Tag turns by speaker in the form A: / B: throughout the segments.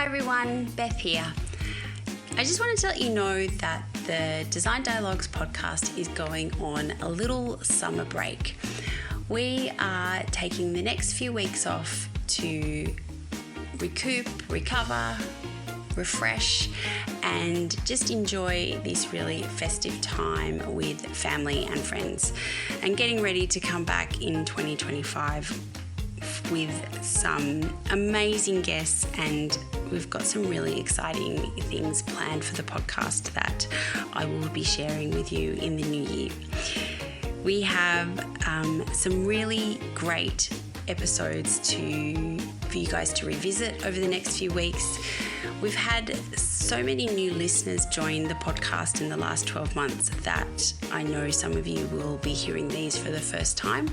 A: Hi everyone, Beth here. I just wanted to let you know that the Design Dialogues podcast is going on a little summer break. We are taking the next few weeks off to recoup, recover, refresh, and just enjoy this really festive time with family and friends, and getting ready to come back in 2025 with some amazing guests, and we've got some really exciting things planned for the podcast that I will be sharing with you in the new year. We have some really great episodes for you guys to revisit over the next few weeks. We've had so many new listeners join the podcast in the last 12 months that I know some of you will be hearing these for the first time.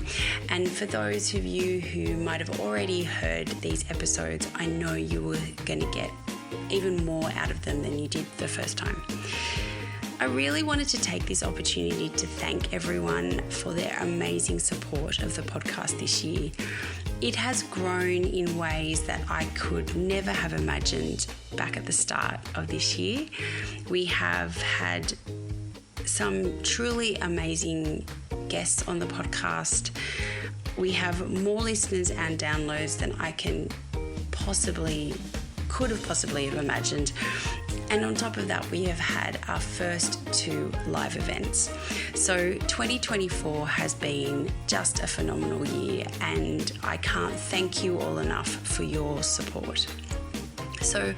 A: And for those of you who might have already heard these episodes, I know you were going to get even more out of them than you did the first time. I really wanted to take this opportunity to thank everyone for their amazing support of the podcast this year. It has grown in ways that I could never have imagined back at the start of this year. We have had some truly amazing guests on the podcast. We have more listeners and downloads than I could have possibly have imagined. And on top of that, we have had our first 2 live events. So 2024 has been just a phenomenal year, and I can't thank you all enough for your support. So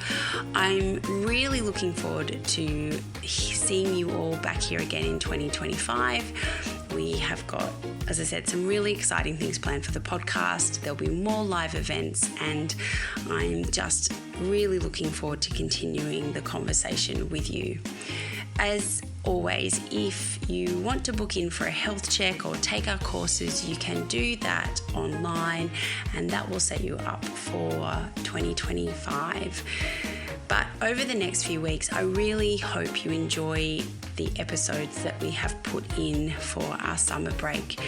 A: I'm really looking forward to seeing you all back here again in 2025. We have got, as I said, some really exciting things planned for the podcast. There'll be more live events, and I'm just really looking forward to continuing the conversation with you. As always, if you want to book in for a health check or take our courses, you can do that online, and that will set you up for 2025. But over the next few weeks, I really hope you enjoy the episodes that we have put in for our summer break.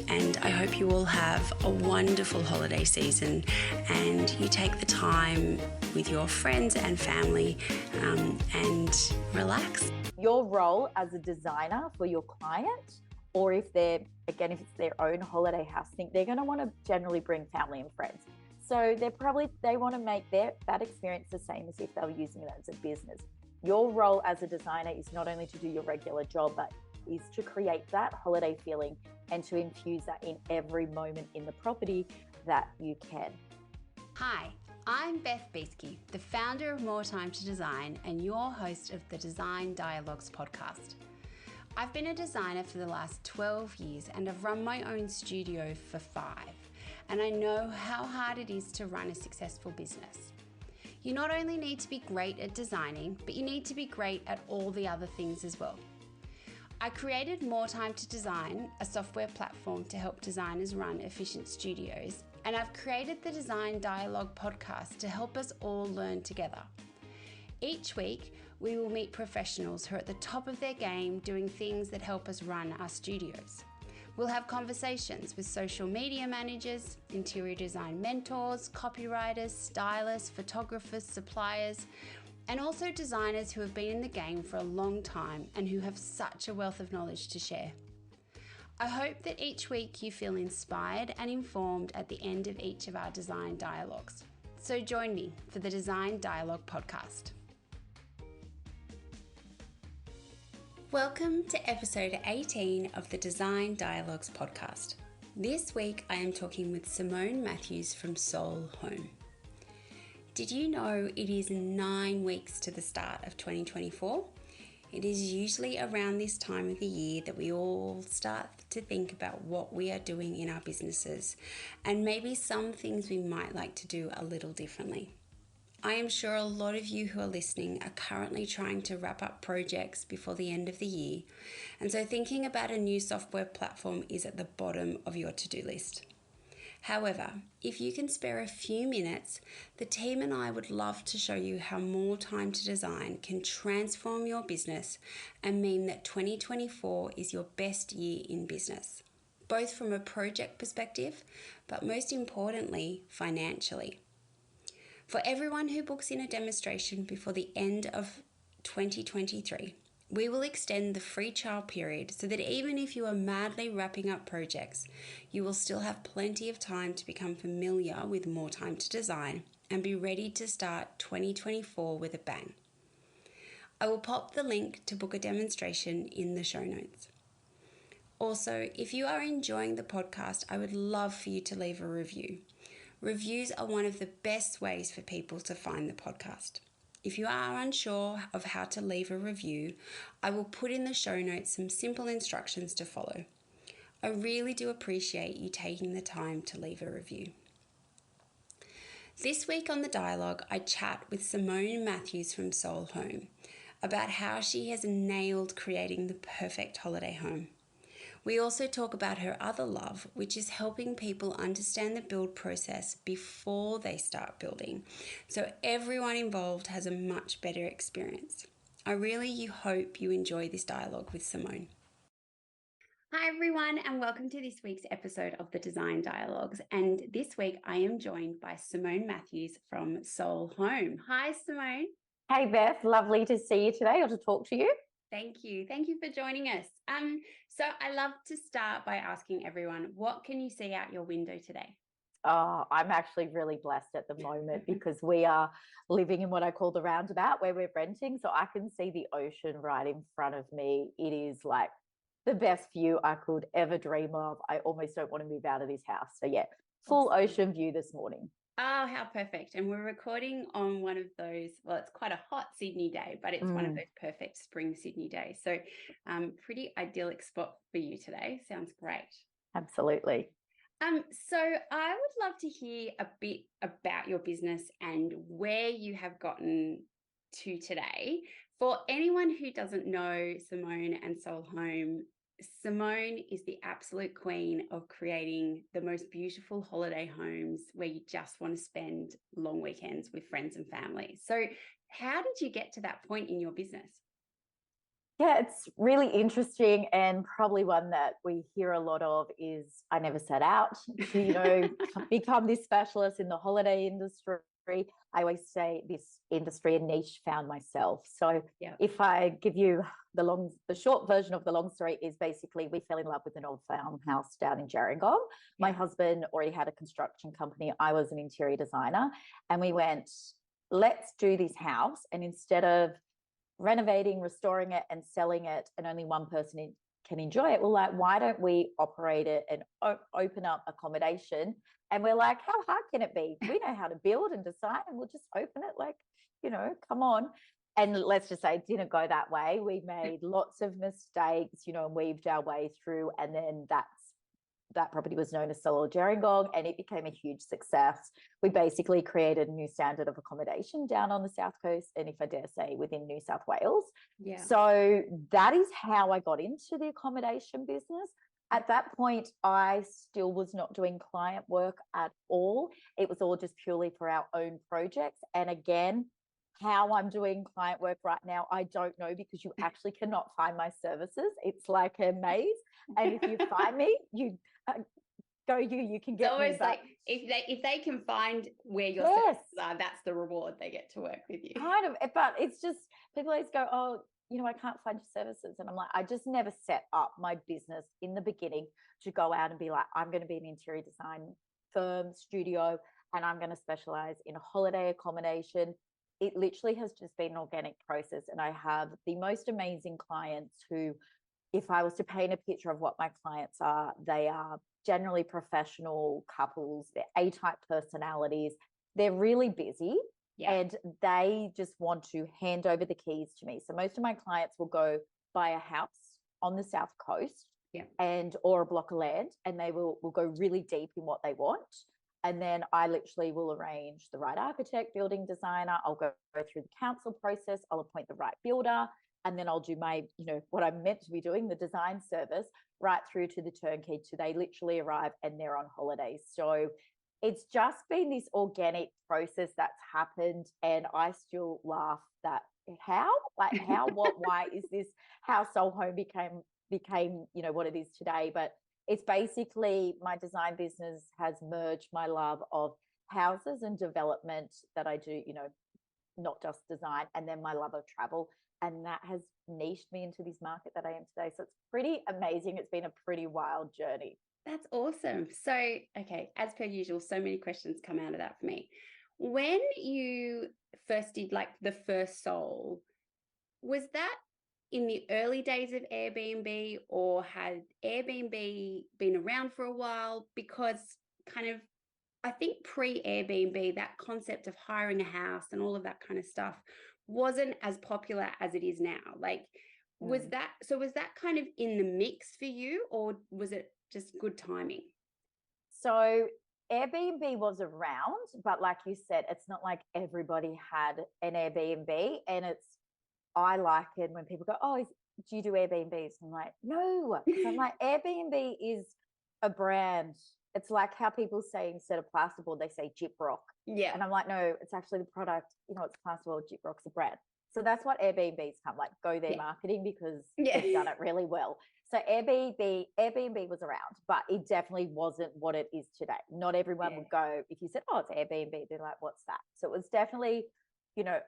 A: And I hope you all have a wonderful holiday season, and you take the time with your friends and family and relax.
B: Your role as a designer for your client, or if it's their own holiday house thing, they're going to want to generally bring family and friends. So they want to make that experience the same as if they were using it as a business. Your role as a designer is not only to do your regular job, but is to create that holiday feeling and to infuse that in every moment in the property that you can.
A: Hi, I'm Beth Beesky, the founder of More Time to Design and your host of the Design Dialogues podcast. I've been a designer for the last 12 years and I've run my own studio for 5. And I know how hard it is to run a successful business. You not only need to be great at designing, but you need to be great at all the other things as well. I created More Time to Design, a software platform to help designers run efficient studios, and I've created the Design Dialogue podcast to help us all learn together. Each week, we will meet professionals who are at the top of their game doing things that help us run our studios. We'll have conversations with social media managers, interior design mentors, copywriters, stylists, photographers, suppliers, and also designers who have been in the game for a long time and who have such a wealth of knowledge to share. I hope that each week you feel inspired and informed at the end of each of our design dialogues. So join me for the Design Dialogue podcast. Welcome to episode 18 of the Design Dialogues podcast. This week I am talking with Simone Mathews from Soul Home. Did you know it is 9 weeks to the start of 2024? It is usually around this time of the year that we all start to think about what we are doing in our businesses and maybe some things we might like to do a little differently. I am sure a lot of you who are listening are currently trying to wrap up projects before the end of the year, and so thinking about a new software platform is at the bottom of your to-do list. However, if you can spare a few minutes, the team and I would love to show you how More Time to Design can transform your business and mean that 2024 is your best year in business, both from a project perspective, but most importantly, financially. For everyone who books in a demonstration before the end of 2023, we will extend the free trial period so that even if you are madly wrapping up projects, you will still have plenty of time to become familiar with More Time to Design and be ready to start 2024 with a bang. I will pop the link to book a demonstration in the show notes. Also, if you are enjoying the podcast, I would love for you to leave a review. Reviews are one of the best ways for people to find the podcast. If you are unsure of how to leave a review, I will put in the show notes some simple instructions to follow. I really do appreciate you taking the time to leave a review. This week on The Dialogue, I chat with Simone Mathews from Soul Home about how she has nailed creating the perfect holiday home. We also talk about her other love, which is helping people understand the build process before they start building, so everyone involved has a much better experience. I really hope you enjoy this dialogue with Simone. Hi everyone, and welcome to this week's episode of the Design Dialogues. And this week I am joined by Simone Mathews from Soul Home. Hi Simone.
B: Hey Beth, lovely to see you today or to talk to you.
A: Thank you. Thank you for joining us. So I love to start by asking everyone, what can you see out your window today?
B: Oh, I'm actually really blessed at the moment because we are living in what I call the roundabout where we're renting. So I can see the ocean right in front of me. It is like the best view I could ever dream of. I almost don't want to move out of this house. So yeah, full
A: Awesome.
B: ocean view this morning.
A: Oh, how perfect. And we're recording on one of those, well, it's quite a hot Sydney day, but it's one of those perfect spring Sydney days. So pretty idyllic spot for you today. Sounds great.
B: Absolutely.
A: So I would love to hear a bit about your business and where you have gotten to today. For anyone who doesn't know Simone and Soul Home, Simone is the absolute queen of creating the most beautiful holiday homes where you just want to spend long weekends with friends and family. So how did you get to that point in your business?
B: Yeah, it's really interesting, and probably one that we hear a lot of is I never set out to, become this specialist in the holiday industry. I always say this industry and niche found myself. So if I give you the short version of the long story is basically we fell in love with an old farmhouse down in Gerringong. My husband already had a construction company. I was an interior designer, and we went, let's do this house. And instead of renovating, restoring it and selling it and only one person can enjoy it, we're like, why don't we operate it and open up accommodation? And we're like, how hard can it be? We know how to build and design, and we'll just open it, like, come on. And let's just say it didn't go that way. We made lots of mistakes, and weaved our way through, and then that property was known as Solar Gerringong, and it became a huge success. We basically created a new standard of accommodation down on the South Coast, and if I dare say, within New South Wales. Yeah. So that is how I got into the accommodation business. At that point, I still was not doing client work at all. It was all just purely for our own projects. And again, how I'm doing client work right now, I don't know, because you actually cannot find my services. It's like a maze. And if you find me, you you can get
A: it's almost
B: me.
A: Like if they can find where your services are, that's the reward. They get to work with you.
B: Kind of, but it's just people always go, oh, I can't find your services. And I'm like, I just never set up my business in the beginning to go out and be like, I'm going to be an interior design firm, studio, and I'm going to specialize in holiday accommodation. It literally has just been an organic process. And I have the most amazing clients who, if I was to paint a picture of what my clients are, they are generally professional couples. They're A-type personalities. They're really busy. Yeah. And they just want to hand over the keys to me. So most of my clients will go buy a house on the South Coast or a block of land, and they will go really deep in what they want. And then I literally will arrange the right architect, building designer. I'll go through the council process. I'll appoint the right builder. And then I'll do my, what I'm meant to be doing, the design service, right through to the turnkey, to they literally arrive and they're on holidays. So it's just been this organic process that's happened. And I still laugh that how, what, why is this how Soul Home became, what it is today. But it's basically my design business has merged my love of houses and development that I do, not just design, and then my love of travel. And that has niched me into this market that I am today. So it's pretty amazing. It's been a pretty wild journey.
A: That's awesome. So, okay, as per usual, so many questions come out of that for me. When you first did like the first soul, was that in the early days of Airbnb, or had Airbnb been around for a while? Because kind of, I think pre-Airbnb, that concept of hiring a house and all of that kind of stuff wasn't as popular as it is now. Like, was that kind of in the mix for you, or was it just good timing?
B: So Airbnb was around, but like you said, it's not like everybody had an Airbnb. And I like it when people go, oh, do you do Airbnbs? I'm like, no, because I'm like, Airbnb is a brand. It's like how people say instead of plasterboard, they say gyprock.
A: Yeah.
B: And I'm like, no, it's actually the product. It's plasterboard, gyprock's a brand. So that's what Airbnbs come like, go their marketing, because they've done it really well. So Airbnb was around, but it definitely wasn't what it is today. Not everyone would go, if you said, oh, it's Airbnb, they're like, what's that? So it was definitely,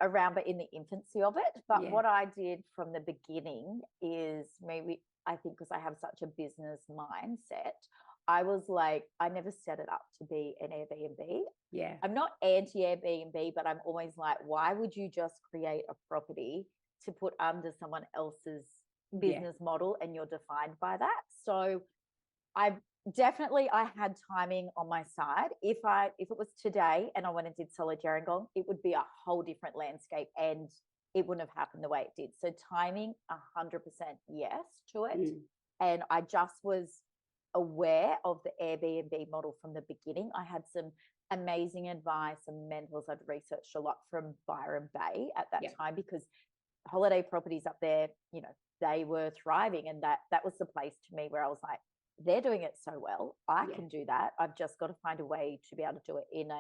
B: around, but in the infancy of it. But what I did from the beginning is, maybe, I think because I have such a business mindset, I was like, I never set it up to be an Airbnb.
A: Yeah.
B: I'm not anti Airbnb, but I'm always like, why would you just create a property to put under someone else's business model, and you're defined by that? So I had timing on my side. If it was today and I went and did solid Gerringong, it would be a whole different landscape, and it wouldn't have happened the way it did. So timing, 100% yes to it. And I just was aware of the Airbnb model from the beginning. I had some amazing advice and mentors. I'd researched a lot from Byron Bay at that time, because holiday properties up there, they were thriving, and that was the place to me where I was like, they're doing it so well, I can do that. I've just got to find a way to be able to do it in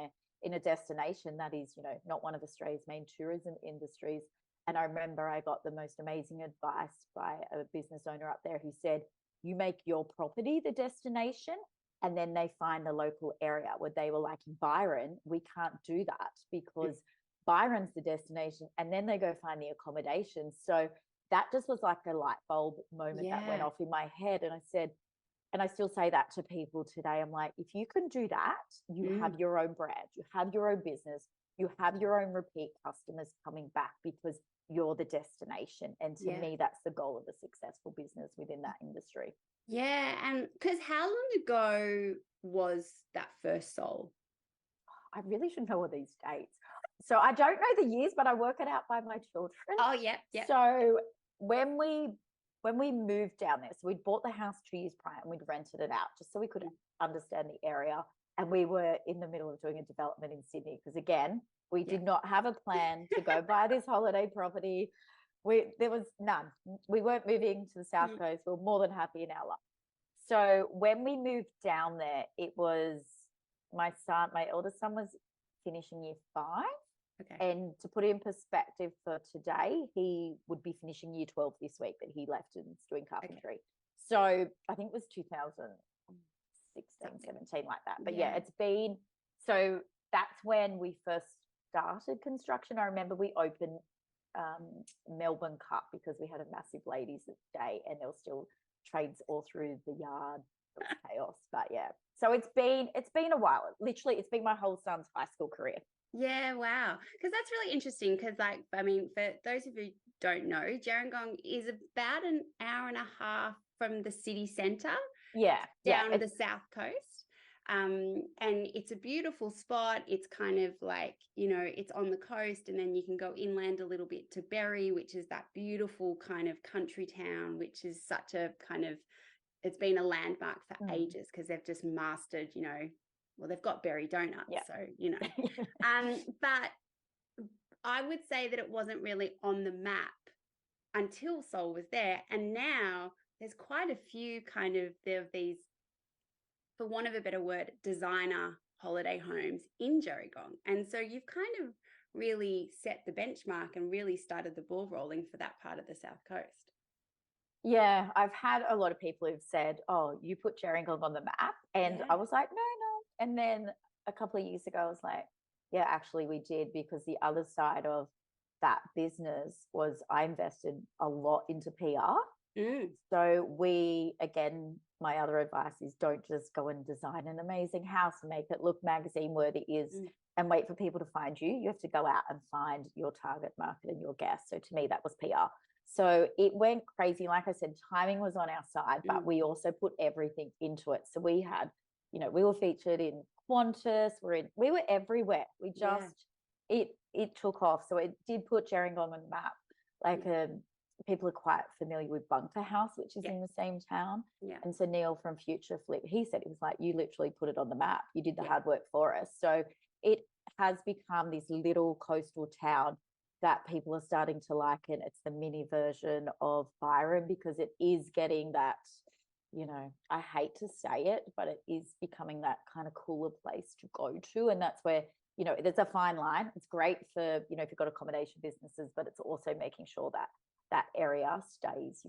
B: a destination that is, not one of Australia's main tourism industries. And I remember I got the most amazing advice by a business owner up there who said, you make your property the destination, and then they find the local area. Where they were like, Byron, we can't do that, because Byron's the destination, and then they go find the accommodation. So that just was like a light bulb moment that went off in my head. And I said, and I still say that to people today, I'm like, if you can do that, you have your own brand, you have your own business, you have your own repeat customers coming back, because you're the destination. And to me, that's the goal of a successful business within that industry.
A: Yeah. And because how long ago was that first soul?
B: I really should know all these dates. So I don't know the years, but I work it out by my children.
A: Oh, yeah.
B: So when we moved down there, so we'd bought the house 2 years prior, and we'd rented it out just so we could understand the area. And we were in the middle of doing a development in Sydney, because again, we did not have a plan to go buy this holiday property. There was none. We weren't moving to the South Coast. We were more than happy in our life. So when we moved down there, it was my eldest son was finishing year 5.
A: Okay.
B: And to put it in perspective for today, he would be finishing year 12 this week, but he left and is doing carpentry. Okay. So I think it was 2016, 17, like that. But it's been, so that's when we first started construction. I remember we opened Melbourne Cup, because we had a massive ladies day, and there were still trades all through the yard. It was chaos. But so it's been a while. Literally, it's been my whole son's high school career.
A: Yeah, wow. Because that's really interesting, because for those of you who don't know, Gerringong is about an hour and a half from the city centre down the south coast. And it's a beautiful spot. It's kind of like, it's on the coast, and then you can go inland a little bit to Berry, which is that beautiful kind of country town, which is such a kind of, it's been a landmark for ages, because they've just mastered, well, they've got berry donuts, so, but I would say that it wasn't really on the map until Soul was there. And now there's quite a few kind of, there are these, for want of a better word, designer holiday homes in Gerringong. And so you've kind of really set the benchmark and really started the ball rolling for that part of the South Coast.
B: Yeah, I've had a lot of people who've said, oh, you put Gerringong on the map. And I was like, no. And then a couple of years ago, I was like, yeah, actually we did, because the other side of that business was I invested a lot into PR. So we, again, my other advice is don't just go and design an amazing house and make it look magazine worthy and wait for people to find you. You have to go out and find your target market and your guests. So to me, that was PR. So it went crazy. Like I said, timing was on our side, but we also put everything into it. So we had, we were featured in Qantas, we were everywhere. We just it took off. So it did put Gerringong on the map. Like people are quite familiar with Bunker House, which is in the same town. And so Neil from Future Flip, he said, it was like, you literally put it on the map. You did the hard work for us. So it has become this little coastal town that people are starting to like it. It's the mini version of Byron, because it is getting that, I hate to say it, but it is becoming that kind of cooler place to go to. And that's where, there's a fine line. It's great for, if you've got accommodation businesses, but it's also making sure that that area stays,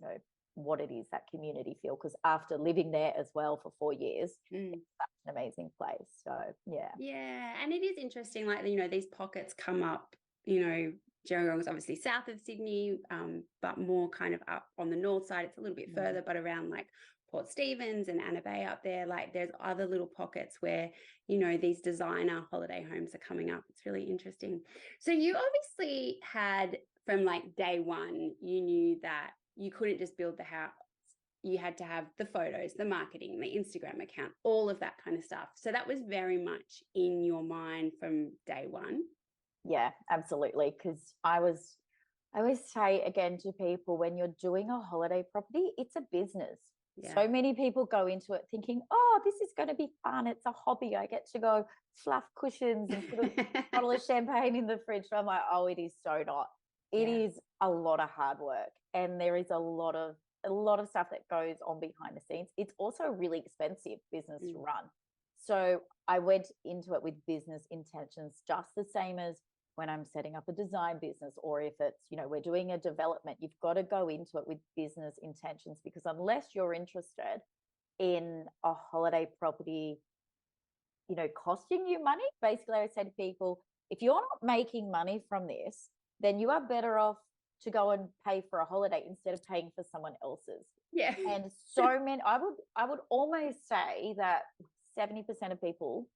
B: what it is, that community feel. Because after living there as well for 4 years, it's such an amazing place. So, yeah.
A: Yeah. And it is interesting, like, these pockets come up, Gerringong is obviously south of Sydney, but more kind of up on the north side. It's a little bit further, but around like Port Stephens and Anna Bay up there, like there's other little pockets where, these designer holiday homes are coming up. It's really interesting. So you obviously had, from like day one, you knew that you couldn't just build the house. You had to have the photos, the marketing, the Instagram account, all of that kind of stuff. So that was very much in your mind from day one.
B: Yeah, absolutely. Because I always say again to people, when you're doing a holiday property, it's a business. Yeah. So many people go into it thinking, oh, this is going to be fun. It's a hobby. I get to go fluff cushions and put a bottle of champagne in the fridge. I'm like, oh, it is so not. It is a lot of hard work, and there is a lot of stuff that goes on behind the scenes. It's also a really expensive business to run. So I went into it with business intentions, just the same as when I'm setting up a design business, or if it's, we're doing a development, you've got to go into it with business intentions, because unless you're interested in a holiday property, costing you money, basically I would say to people, if you're not making money from this, then you are better off to go and pay for a holiday instead of paying for someone else's.
A: Yeah.
B: And so many, I would almost say that 70% of people,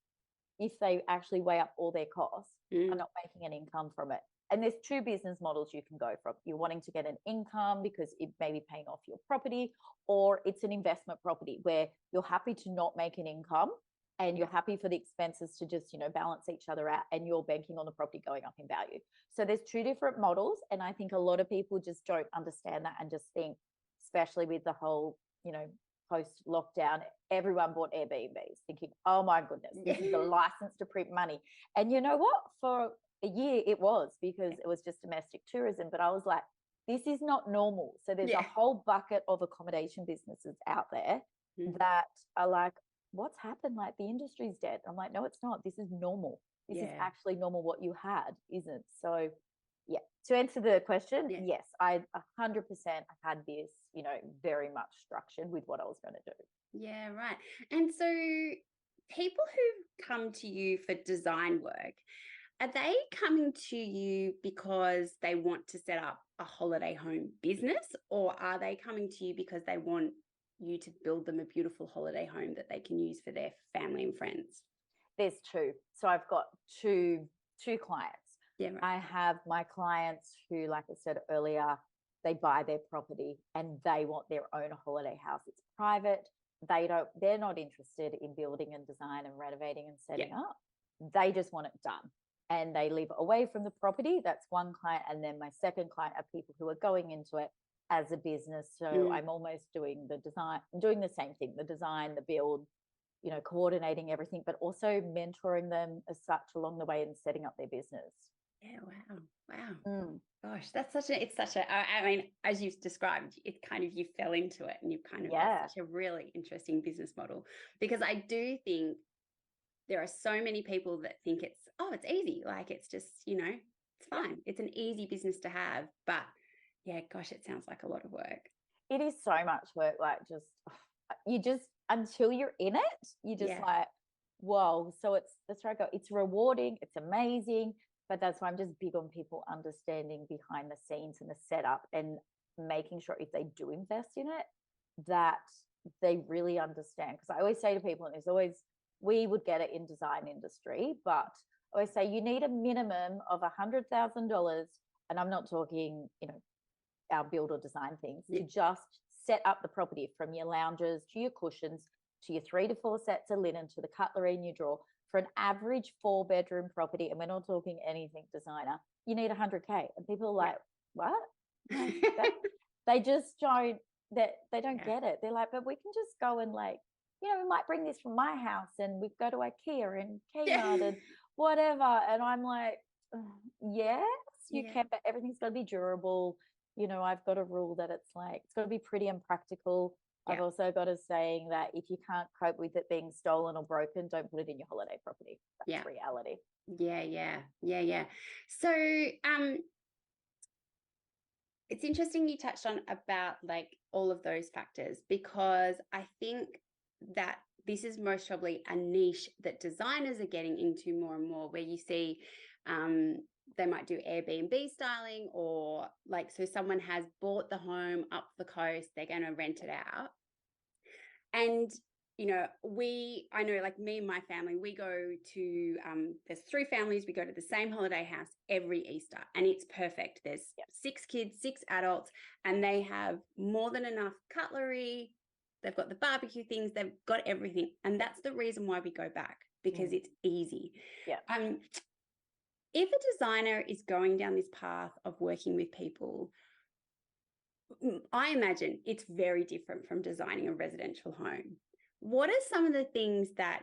B: if they actually weigh up all their costs, are not making an income from it. And there's two business models you can go from. You're wanting to get an income because it may be paying off your property, or it's an investment property where you're happy to not make an income and you're happy for the expenses to just, balance each other out, and you're banking on the property going up in value. So there's two different models. And I think a lot of people just don't understand that, and just think, especially with the whole, post lockdown, everyone bought Airbnbs thinking, oh my goodness, this is a license to print money. And you know what? For a year it was, because it was just domestic tourism. But I was like, this is not normal. So there's a whole bucket of accommodation businesses out there that are like, what's happened? Like, the industry's dead. I'm like, no, it's not. This is normal. This is actually normal. What you had isn't. So yeah, to answer the question, yes, I 100% had this, very much structured with what I was going to do.
A: Yeah, right. And so people who come to you for design work, are they coming to you because they want to set up a holiday home business, or are they coming to you because they want you to build them a beautiful holiday home that they can use for their family and friends?
B: There's two. So I've got two clients.
A: Yeah, right.
B: I have my clients who, like I said earlier, they buy their property and they want their own holiday house. It's private. They're not interested in building and design and renovating and setting up. They just want it done. And they live away from the property. That's one client. And then my second client are people who are going into it as a business. So I'm almost doing the design, I'm doing the same thing, the design, the build, coordinating everything, but also mentoring them as such along the way and setting up their business.
A: Yeah, wow. Gosh, I mean, as you've described, it kind of, you fell into it, and you kind of have such a really interesting business model, because I do think there are so many people that think it's easy. Like, it's just, it's fine. It's an easy business to have, but yeah, gosh, it sounds like a lot of work.
B: It is so much work. Like, until you're in it, you just like, whoa. So that's where I go. It's rewarding, it's amazing, but that's why I'm just big on people understanding behind the scenes and the setup, and making sure if they do invest in it, that they really understand. Because I always say to people, and there's always, we would get it in design industry, but I always say you need a minimum of $100,000, and I'm not talking, our build or design things, to just set up the property, from your lounges to your cushions to your 3 to 4 sets of linen to the cutlery in your drawer. For an average 4-bedroom property, and we're not talking anything designer, you need 100K. And people are like, what? They just don't, they don't get it. They're like, but we can just go and we might bring this from my house and we go to IKEA and Kmart and whatever. And I'm like, yes, you can, but everything's got to be durable. I've got a rule that it's got to be pretty and practical. I've also got a saying that if you can't cope with it being stolen or broken, don't put it in your holiday property. That's reality.
A: Yeah. So it's interesting you touched on about all of those factors, because I think that this is most probably a niche that designers are getting into more and more, where you see they might do Airbnb styling, or so someone has bought the home up the coast, they're going to rent it out. And I know me and my family, we go to, there's 3 families, we go to the same holiday house every Easter, and it's perfect. There's 6 kids, 6 adults, and they have more than enough cutlery. They've got the barbecue things, they've got everything. And that's the reason why we go back, because it's easy. If a designer is going down this path of working with people, I imagine it's very different from designing a residential home. What are some of the things that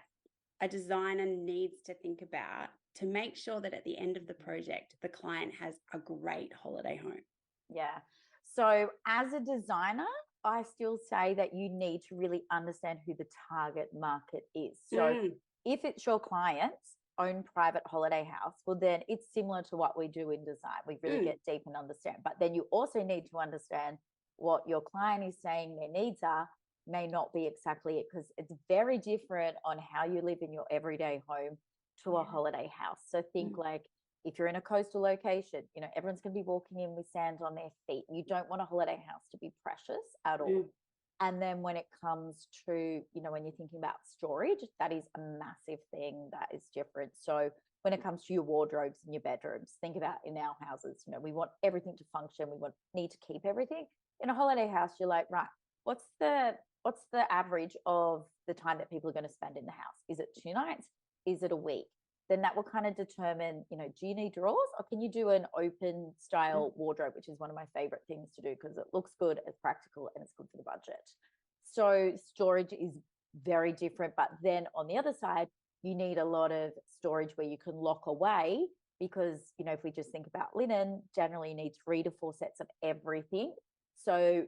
A: a designer needs to think about to make sure that at the end of the project, the client has a great holiday home?
B: Yeah. So as a designer, I still say that you need to really understand who the target market is. So if it's your client's own private holiday house, well, then it's similar to what we do in design. We really get deep and understand. But then you also need to understand what your client is saying their needs are may not be exactly it, because it's very different on how you live in your everyday home to a holiday house. So think if you're in a coastal location, everyone's going to be walking in with sand on their feet. You don't want a holiday house to be precious at all. And then when it comes to, when you're thinking about storage, that is a massive thing that is different. So when it comes to your wardrobes and your bedrooms, think about in our houses, we want everything to function. We need to keep everything. In a holiday house, you're like, right, what's the average of the time that people are going to spend in the house? Is it 2 nights? Is it a week? Then that will kind of determine, do you need drawers, or can you do an open style wardrobe, which is one of my favorite things to do because it looks good, it's practical, and it's good for the budget. So storage is very different. But then on the other side, you need a lot of storage where you can lock away, because, if we just think about linen, generally you need 3 to 4 sets of everything. So,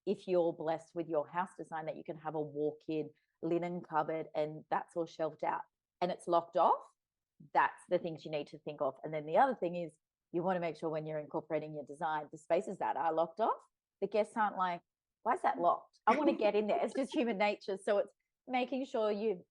B: if you're blessed with your house design that you can have a walk-in linen cupboard and that's all shelved out and it's locked off, that's the things you need to think of. And then the other thing is, you want to make sure when you're incorporating your design, the spaces that are locked off, the guests aren't like, why is that locked? I want to get in there. It's just human nature. So it's making sure you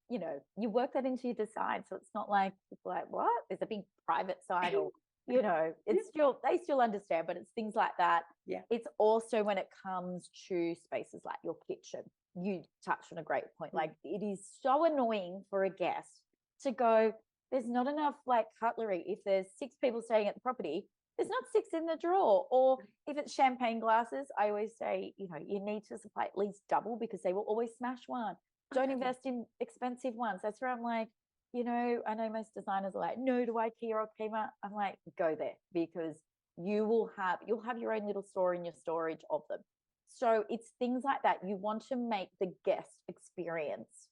B: work that into your design. So it's not like, what? There's a big private side, or it's still, they still understand, but it's things like that. It's also when it comes to spaces like your kitchen, you touched on a great point. It is so annoying for a guest to go, there's not enough cutlery. If there's 6 people staying at the property, there's not 6 in the drawer. Or if it's champagne glasses, I always say, you need to supply at least double, because they will always smash one. Don't invest in expensive ones. That's where I'm like, I know most designers are like, no to IKEA or Kmart. I'm like, go there, because you'll have your own little store in your storage of them. So it's things like that. You want to make the guest experience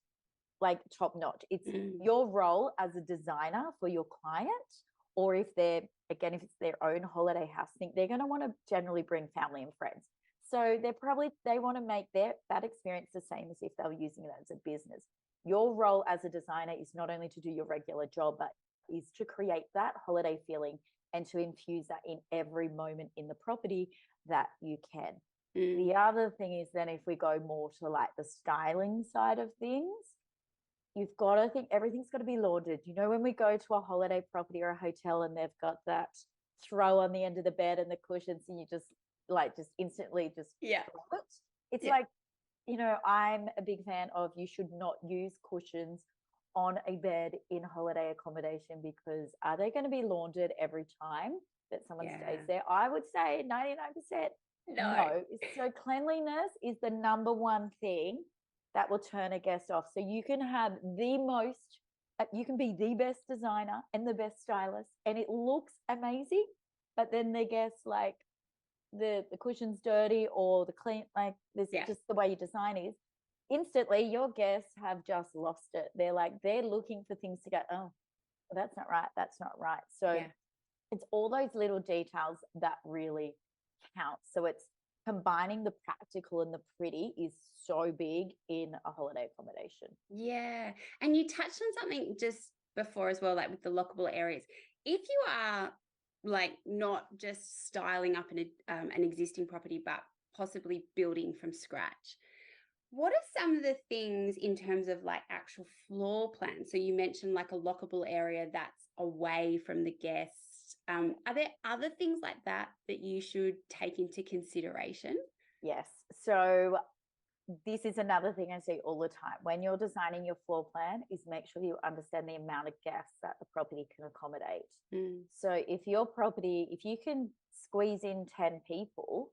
B: top notch. It's your role as a designer for your client, or if it's their own holiday house, they're going to want to generally bring family and friends. So they want to make that experience the same as if they were using it as a business. Your role as a designer is not only to do your regular job, but is to create that holiday feeling and to infuse that in every moment in the property that you can. The other thing is then, if we go more to the styling side of things, you've got to think everything's got to be laundered. You know, when we go to a holiday property or a hotel and they've got that throw on the end of the bed and the cushions, and you just instantly just throw it. It's like, you know, I'm a big fan of you should not use cushions on a bed in holiday accommodation, because are they going to be laundered every time that someone stays there? I would say 99% no. So cleanliness is the number one thing that will turn a guest off. So you can have you can be the best designer and the best stylist, and it looks amazing, but then the guests, like, the cushion's dirty or the clean, like, this just the way your design is, instantly your guests have just lost it. They're looking for things to go, oh, that's not right, that's not right. So it's all those little details that really count. So it's combining the practical and the pretty is so big in a holiday accommodation.
A: Yeah. And you touched on something just before as well, like with the lockable areas. If you are like not just styling up an existing property, but possibly building from scratch, what are some of the things in terms of like actual floor plans? So you mentioned like a lockable area that's away from the guests. Are there other things like that you should take into consideration?
B: Yes. So this is another thing I see all the time when you're designing your floor plan, is make sure you understand the amount of guests that the property can accommodate. So if you can squeeze in 10 people,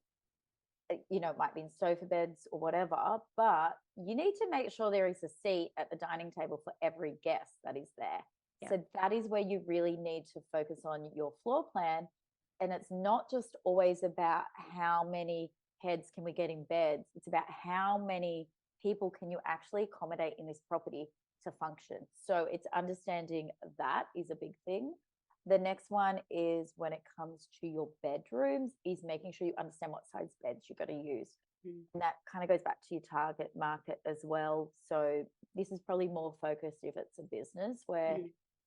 B: you know, it might be in sofa beds or whatever, but you need to make sure there is a seat at the dining table for every guest that is there. So that is where you really need to focus on your floor plan. And it's not just always about how many heads can we get in beds. It's about how many people can you actually accommodate in this property to function. So it's understanding that is a big thing. The next one is, when it comes to your bedrooms, is making sure you understand what size beds you're going to use. And that kind of goes back to your target market as well. So this is probably more focused if it's a business, where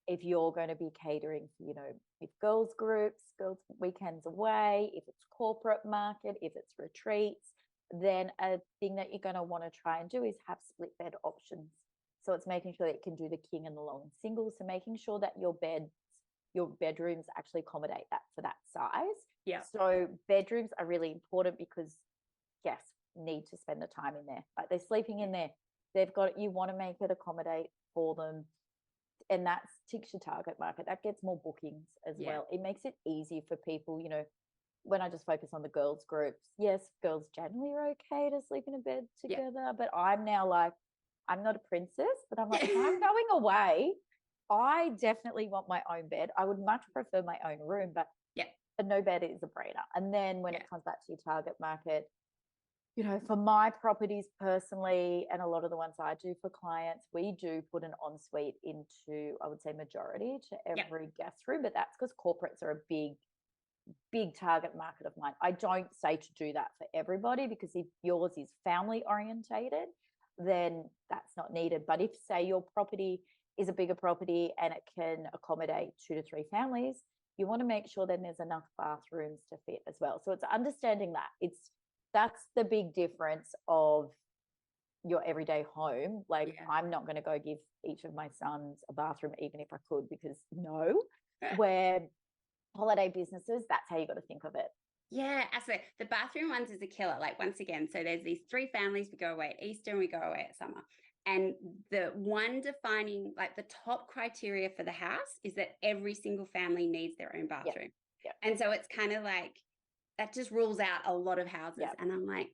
B: if you're going to be catering for, you know, if girls groups, girls weekends away, if it's corporate market, if it's retreats, then a thing that you're going to want to try and do is have split bed options. So it's making sure that you can do the king and the long and single. So making sure that your bedrooms actually accommodate that for that size. So bedrooms are really important because guests need to spend the time in there. Like, they're sleeping in there. You want to make it accommodate for them. And that ticks your target market. That gets more bookings as well. It makes it easy for people, you know, when I just focus on the girls groups. Yes, girls generally are okay to sleep in a bed together, but I'm now like, I'm not a princess, but I'm like, if I'm going away, I definitely want my own bed. I would much prefer my own room, but a no bed is a brainer. And then when it comes back to your target market, you know, for my properties personally, and a lot of the ones I do for clients, we do put an ensuite into, I would say, majority to every guest room, but that's because corporates are a big target market of mine. I don't say to do that for everybody, because if yours is family orientated, then that's not needed. But if, say, your property is a bigger property and it can accommodate 2 to 3 families, you want to make sure then there's enough bathrooms to fit as well. So it's understanding that. That's the big difference of your everyday home. Like, I'm not going to go give each of my sons a bathroom, even if I could, because where holiday businesses, that's how you got to think of it.
A: Yeah, absolutely. The bathroom ones is a killer. Like, once again, so there's these 3 families, we go away at Easter and we go away at summer. And the one defining, like, the top criteria for the house is that every single family needs their own bathroom. And so it's kind of like, that just rules out a lot of houses. And I'm like,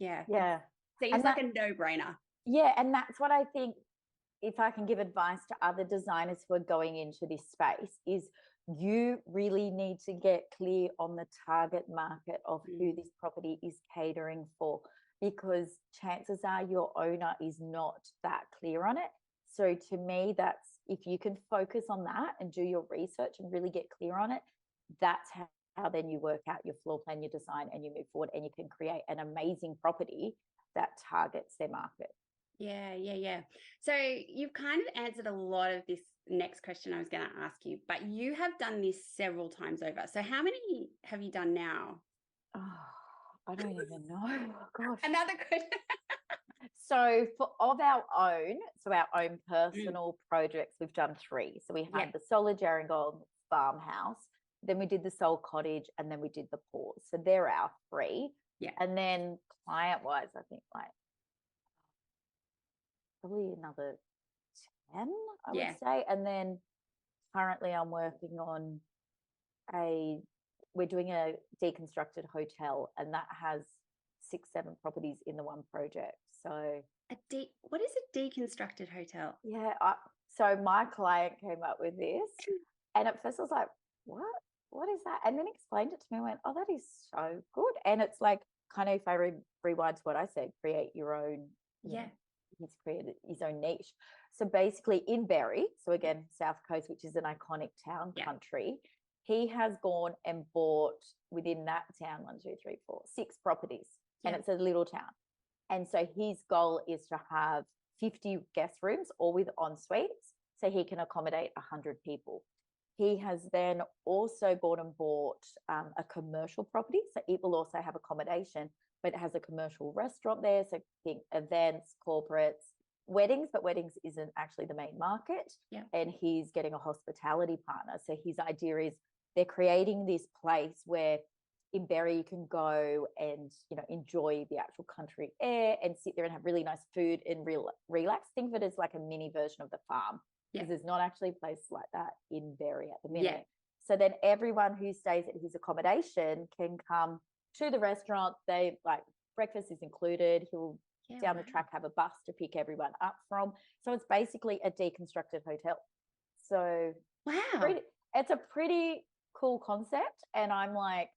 A: seems like a no-brainer.
B: Yeah, and that's what I think, if I can give advice to other designers who are going into this space, is you really need to get clear on the target market of who this property is catering for, because chances are your owner is not that clear on it. So to me, that's, if you can focus on that and do your research and really get clear on it, that's how then you work out your floor plan, your design, and you move forward, and you can create an amazing property that targets their market.
A: Yeah. So you've kind of answered a lot of this next question I was going to ask you, but you have done this several times over. So how many have you done now?
B: Oh, I don't even know. Oh, gosh.
A: Another question.
B: So our own personal projects, we've done 3. So we had the Solar Gerringong farmhouse, then we did the Soul Cottage, and then we did the Pause. So they're our 3.
A: Yeah.
B: And then client-wise, I think like probably another 10, I would say. And then currently I'm working on we're doing a deconstructed hotel, and that has 6-7 properties in the one project. So
A: what is a deconstructed hotel?
B: Yeah, so my client came up with this, and at first I was like, what is that? And then explained it to me and went, oh, that is so good. And it's like, kind of, if I rewind to what I said, create your own, you know, he's created his own niche. So basically in Berry, so again, South Coast, which is an iconic town country, he has gone and bought within that town 6 properties, and it's a little town. And so his goal is to have 50 guest rooms, all with en suites, so he can accommodate 100 people. He has then also gone and bought a commercial property, so it will also have accommodation, but it has a commercial restaurant there, so think events, corporates, weddings, but weddings isn't actually the main market. And he's getting a hospitality partner. So his idea is they're creating this place where in Berry you can go and, you know, enjoy the actual country air and sit there and have really nice food and relax. Think of it as like a mini version of the farm, because there's not actually a place like that in Berry at the minute. So then everyone who stays at his accommodation can come to the restaurant. They like breakfast is included. He'll down the track have a bus to pick everyone up from. So it's basically a deconstructed hotel. So it's a pretty cool concept. And I'm like,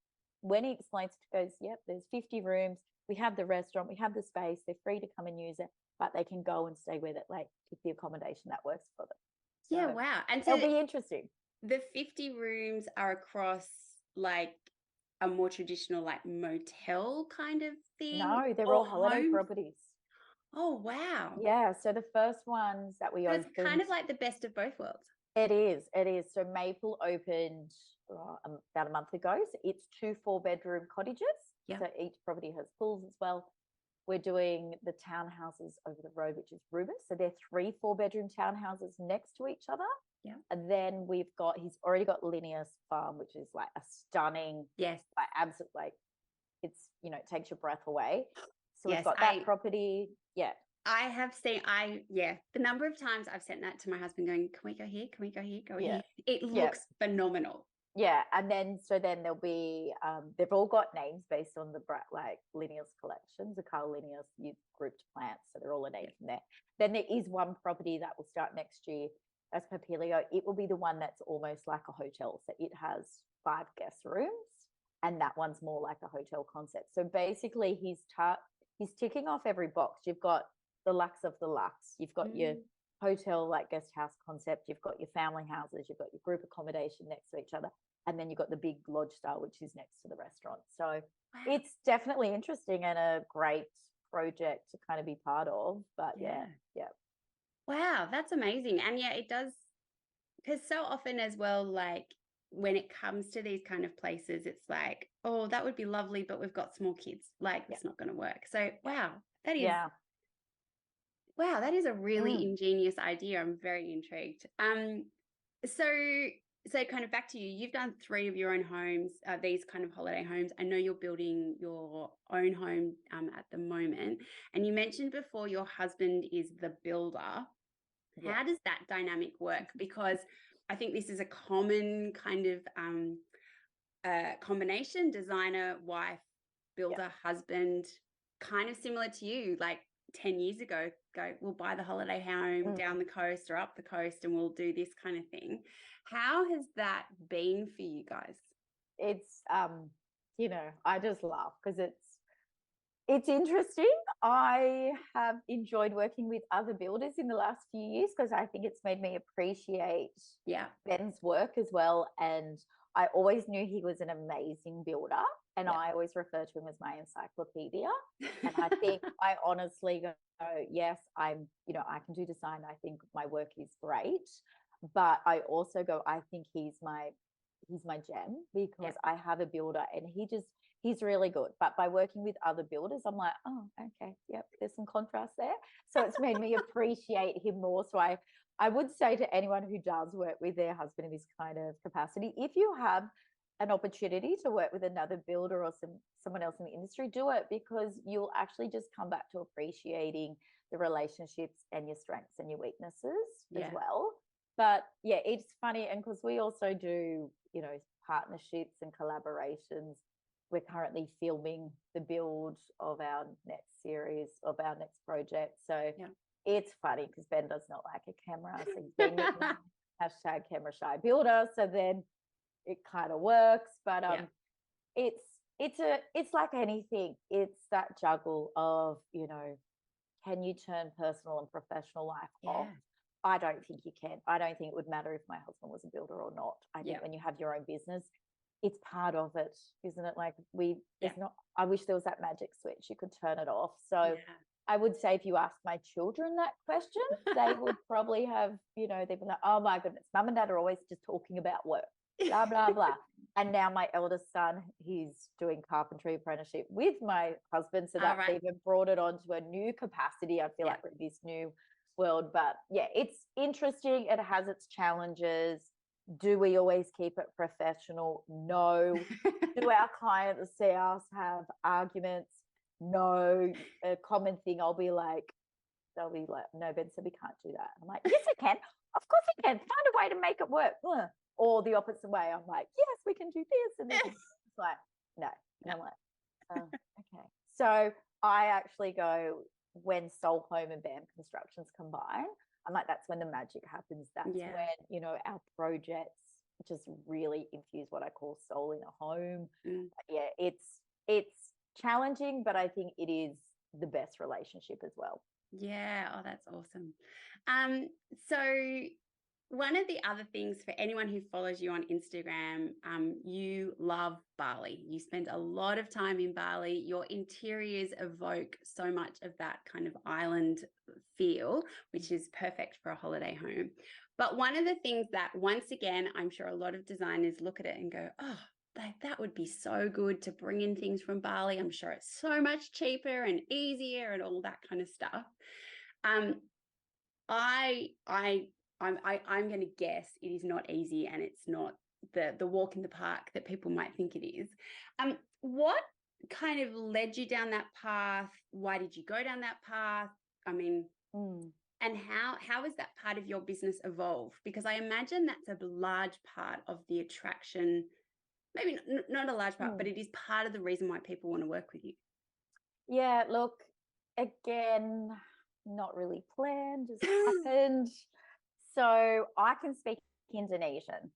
B: when he explains it, goes, yep, there's 50 rooms. We have the restaurant, we have the space. They're free to come and use it, but they can go and stay with it, like pick the accommodation that works for them. So
A: And so
B: it'll be interesting.
A: The 50 rooms are across like a more traditional like motel kind of thing?
B: No, they're all holiday properties.
A: Oh, wow.
B: Yeah, so the first ones that we opened.
A: It's kind of like the best of both worlds.
B: It is. So Maple opened about a month ago. So it's 2 4-bedroom cottages. So each property has pools as well. We're doing the townhouses over the road, which is Rubus. So they're 3 4-bedroom townhouses next to each other. And then he's already got Linnea's Farm, which is like a stunning, like absolute, like it's, you know, it takes your breath away. So we've got that property.
A: I have seen, the number of times I've sent that to my husband going, can we go here? Can we go here? Go here? It looks phenomenal. And then there'll be, they've all got names based on the like Linnea's collections, the Carl Linnea's youth grouped plants. So they're all a name from there. Then there is one property that will start next year as Papilio. It will be the one that's almost like a hotel. So it has 5 guest rooms, and that one's more like a hotel concept. So basically he's ticking off every box. You've got the luxe of the luxe. You've got your hotel, like guest house concept. You've got your family houses. You've got your group accommodation next to each other. And then you've got the big lodge style, which is next to the restaurant. So it's definitely interesting and a great project to kind of be part of. But Wow, that's amazing. And it does, because so often as well, like when it comes to these kind of places, it's like, oh, that would be lovely, but we've got small kids. Like it's not going to work. So wow, that is wow, that is a really ingenious idea. I'm very intrigued. So kind of back to you. You've done 3 of your own homes, these kind of holiday homes. I know you're building your own home at the moment. And you mentioned before your husband is the builder. How does that dynamic work? Because I think this is a common kind of combination, designer, wife, builder, husband, kind of similar to you, like 10 years ago, we'll buy the holiday home down the coast or up the coast and we'll do this kind of thing. How has that been for you guys?
B: It's, you know, I just laugh because it's interesting. I have enjoyed working with other builders in the last few years because I think it's made me appreciate Ben's work as well. And I always knew he was an amazing builder, and I always refer to him as my encyclopedia. And I think I honestly go, yes, I can do design. I think my work is great. But I also go, I think he's my he's my gem because I have a builder and he's really good. But by working with other builders, I'm like, oh, okay, yep, there's some contrast there. So it's made me appreciate him more. So I would say to anyone who does work with their husband in this kind of capacity, if you have an opportunity to work with another builder or someone else in the industry, do it, because you'll actually just come back to appreciating the relationships and your strengths and your weaknesses as well. But yeah, it's funny. And because we also do, partnerships and collaborations, we're currently filming the build of our next series, of our next project. So it's funny because Ben does not like a camera. So he's been hashtag camera shy builder. So then it kind of works. But it's like anything. It's that juggle of, can you turn personal and professional life off? I don't think you can. I don't think it would matter if my husband was a builder or not. I think when you have your own business, it's part of it, isn't it? Like it's not, I wish there was that magic switch. You could turn it off. So I would say if you ask my children that question, they would probably have, they'd be like, oh my goodness, mum and dad are always just talking about work, blah, blah, blah. And now my eldest son, he's doing carpentry apprenticeship with my husband. So that's even brought it on to a new capacity, I feel like, with this new world. But yeah, it's interesting. It has its challenges. Do we always keep it professional? No. Do our clients see us have arguments? No. A common thing, they'll be like, no, Ben said we can't do that. I'm like, yes, I can. Of course I can. Find a way to make it work. Or the opposite way. I'm like, yes, we can do this. And then it's like, no. And I'm like, oh, okay. So I actually go, when Soul Home and BAM Constructions combine, I'm like, that's when the magic happens. That's when, our projects just really infuse what I call soul in a home. Yeah, it's challenging, but I think it is the best relationship as well.
A: Yeah. Oh, that's awesome. So one of the other things for anyone who follows you on Instagram, you love Bali. You spend a lot of time in Bali. Your interiors evoke so much of that kind of island feel, which is perfect for a holiday home. But one of the things that, once again, I'm sure a lot of designers look at it and go, oh, that would be so good to bring in things from Bali. I'm sure it's so much cheaper and easier and all that kind of stuff. I'm going to guess it is not easy, and it's not the walk in the park that people might think it is. What kind of led you down that path? Why did you go down that path? I mean, and how has that part of your business evolved? Because I imagine that's a large part of the attraction. Maybe not a large part, but it is part of the reason why people want to work with you.
B: Yeah, look, again, not really planned, just happened. So I can speak Indonesian.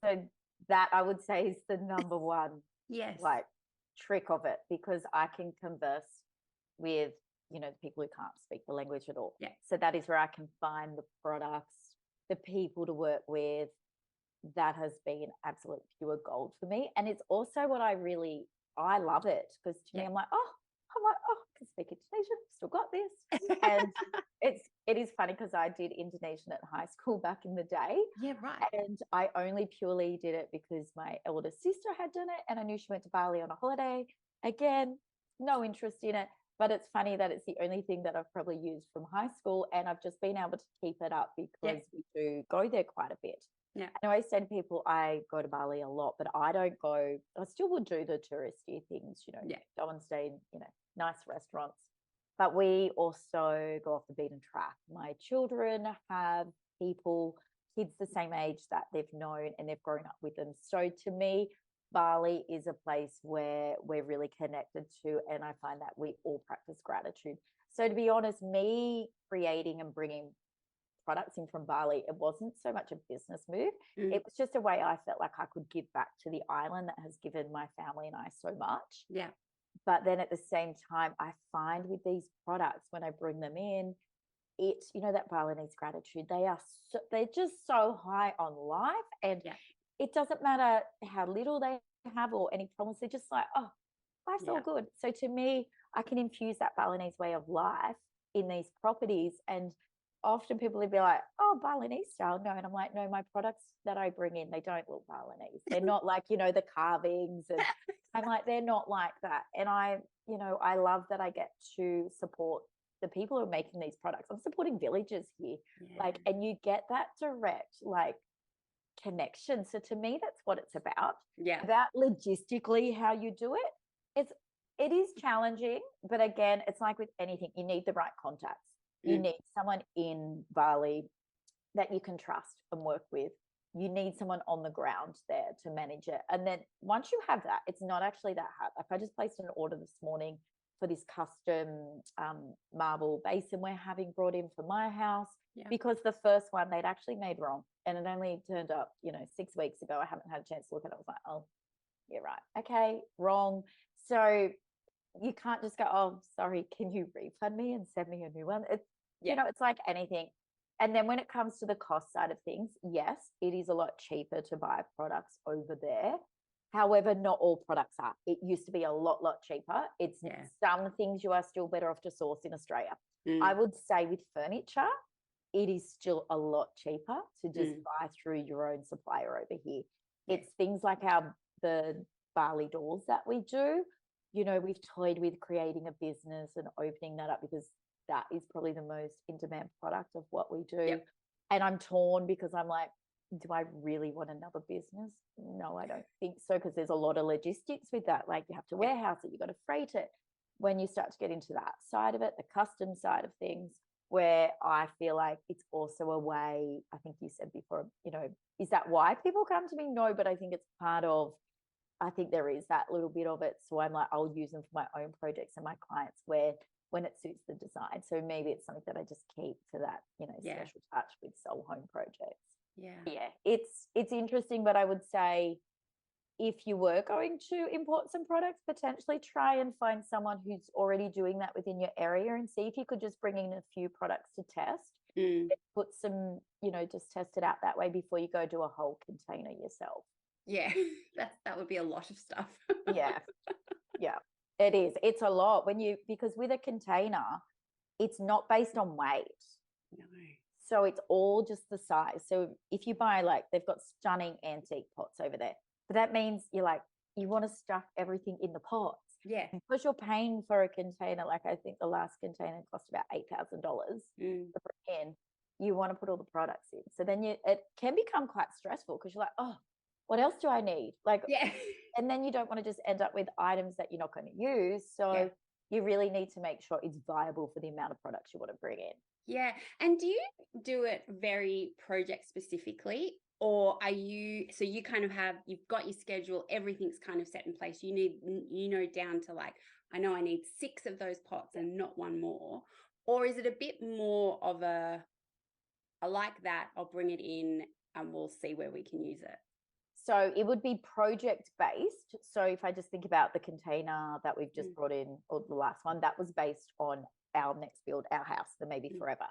B: So that, I would say, is the number one trick of it, because I can converse with, the people who can't speak the language at all.
A: Yeah.
B: So that is where I can find the products, the people to work with. That has been absolute pure gold for me. And it's also what I love it, because to me, I'm like, I can speak Indonesian, still got this. And it is funny because I did Indonesian at high school back in the day.
A: Yeah, right.
B: And I only purely did it because my elder sister had done it, and I knew she went to Bali on a holiday. Again, no interest in it. But it's funny that it's the only thing that I've probably used from high school, and I've just been able to keep it up because we do go there quite a bit.
A: Yeah.
B: I always say to people, I go to Bali a lot, but I still would do the touristy things, go and stay in, nice restaurants. But we also go off the beaten track. My children have kids the same age that they've known, and they've grown up with them. So to me, Bali is a place where we're really connected to, and I find that we all practice gratitude. So to be honest, me creating and bringing products in from Bali, it wasn't so much a business move. It was just a way I felt like I could give back to the island that has given my family and I so much.
A: Yeah.
B: But then at the same time, I find with these products, when I bring them in, that Balinese gratitude, they're just so high on life, and it doesn't matter how little they have or any problems. They're just like, oh, life's all good. So to me, I can infuse that Balinese way of life in these properties, and often people would be like, oh, Balinese style. No. And I'm like, no, my products that I bring in, they don't look Balinese. They're not like, the carvings. And I'm like, they're not like that. And I love that I get to support the people who are making these products. I'm supporting villages here.
A: Yeah.
B: And you get that direct, connection. So to me, that's what it's about.
A: Yeah.
B: About logistically how you do it. It is challenging, but again, it's like with anything, you need the right contacts. You need someone in Bali that you can trust and work with. You need someone on the ground there to manage it. And then once you have that, it's not actually that hard. Like I just placed an order this morning for this custom marble basin we're having brought in for my house, because the first one they'd actually made wrong. And it only turned up, 6 weeks ago. I haven't had a chance to look at it. I was like, oh, you're right. Okay, wrong. So you can't just go, oh, sorry, can you refund me and send me a new one? It's, it's like anything. And then when it comes to the cost side of things, yes, it is a lot cheaper to buy products over there. However, not all products are. It used to be a lot cheaper. It's some things you are still better off to source in Australia. I would say with furniture, it is still a lot cheaper to just buy through your own supplier over here. It's things like the Bali doors that we do. We've toyed with creating a business and opening that up, because that is probably the most in-demand product of what we do. Yep. And I'm torn, because I'm like, do I really want another business? No, I don't think so, because there's a lot of logistics with that. Like you have to warehouse it, you got to freight it. When you start to get into that side of it, the custom side of things, where I feel like it's also a way, I think you said before, is that why people come to me? No, but I think it's part of, I think there is that little bit of it. So I'm like, I'll use them for my own projects and my clients when it suits the design. So maybe it's something that I just keep for that, special touch with soul home projects. Yeah. It's interesting, but I would say if you were going to import some products, potentially try and find someone who's already doing that within your area, and see if you could just bring in a few products to test. Put some, just test it out that way before you go do a whole container yourself.
A: Yeah, that would be a lot of stuff.
B: Yeah, it is. It's a lot because with a container, it's not based on weight.
A: No.
B: So it's all just the size. So if you buy, they've got stunning antique pots over there, but that means you want to stuff everything in the pots.
A: Yeah.
B: Because you're paying for a container, I think the last container cost about $8,000 to bring in. You want to put all the products in. So then it can become quite stressful, because you're like, oh, what else do I need? And then you don't want to just end up with items that you're not going to use. So you really need to make sure it's viable for the amount of products you want to bring in.
A: Yeah. And do you do it very project specifically, or are you, so you kind of you've got your schedule, everything's kind of set in place. You need, down to I know I need 6 of those pots and not one more. Or is it a bit more of I like that, I'll bring it in and we'll see where we can use it?
B: So it would be project based. So if I just think about the container that we've just brought in, or the last one, that was based on our next build, our house, the Maybe Forever.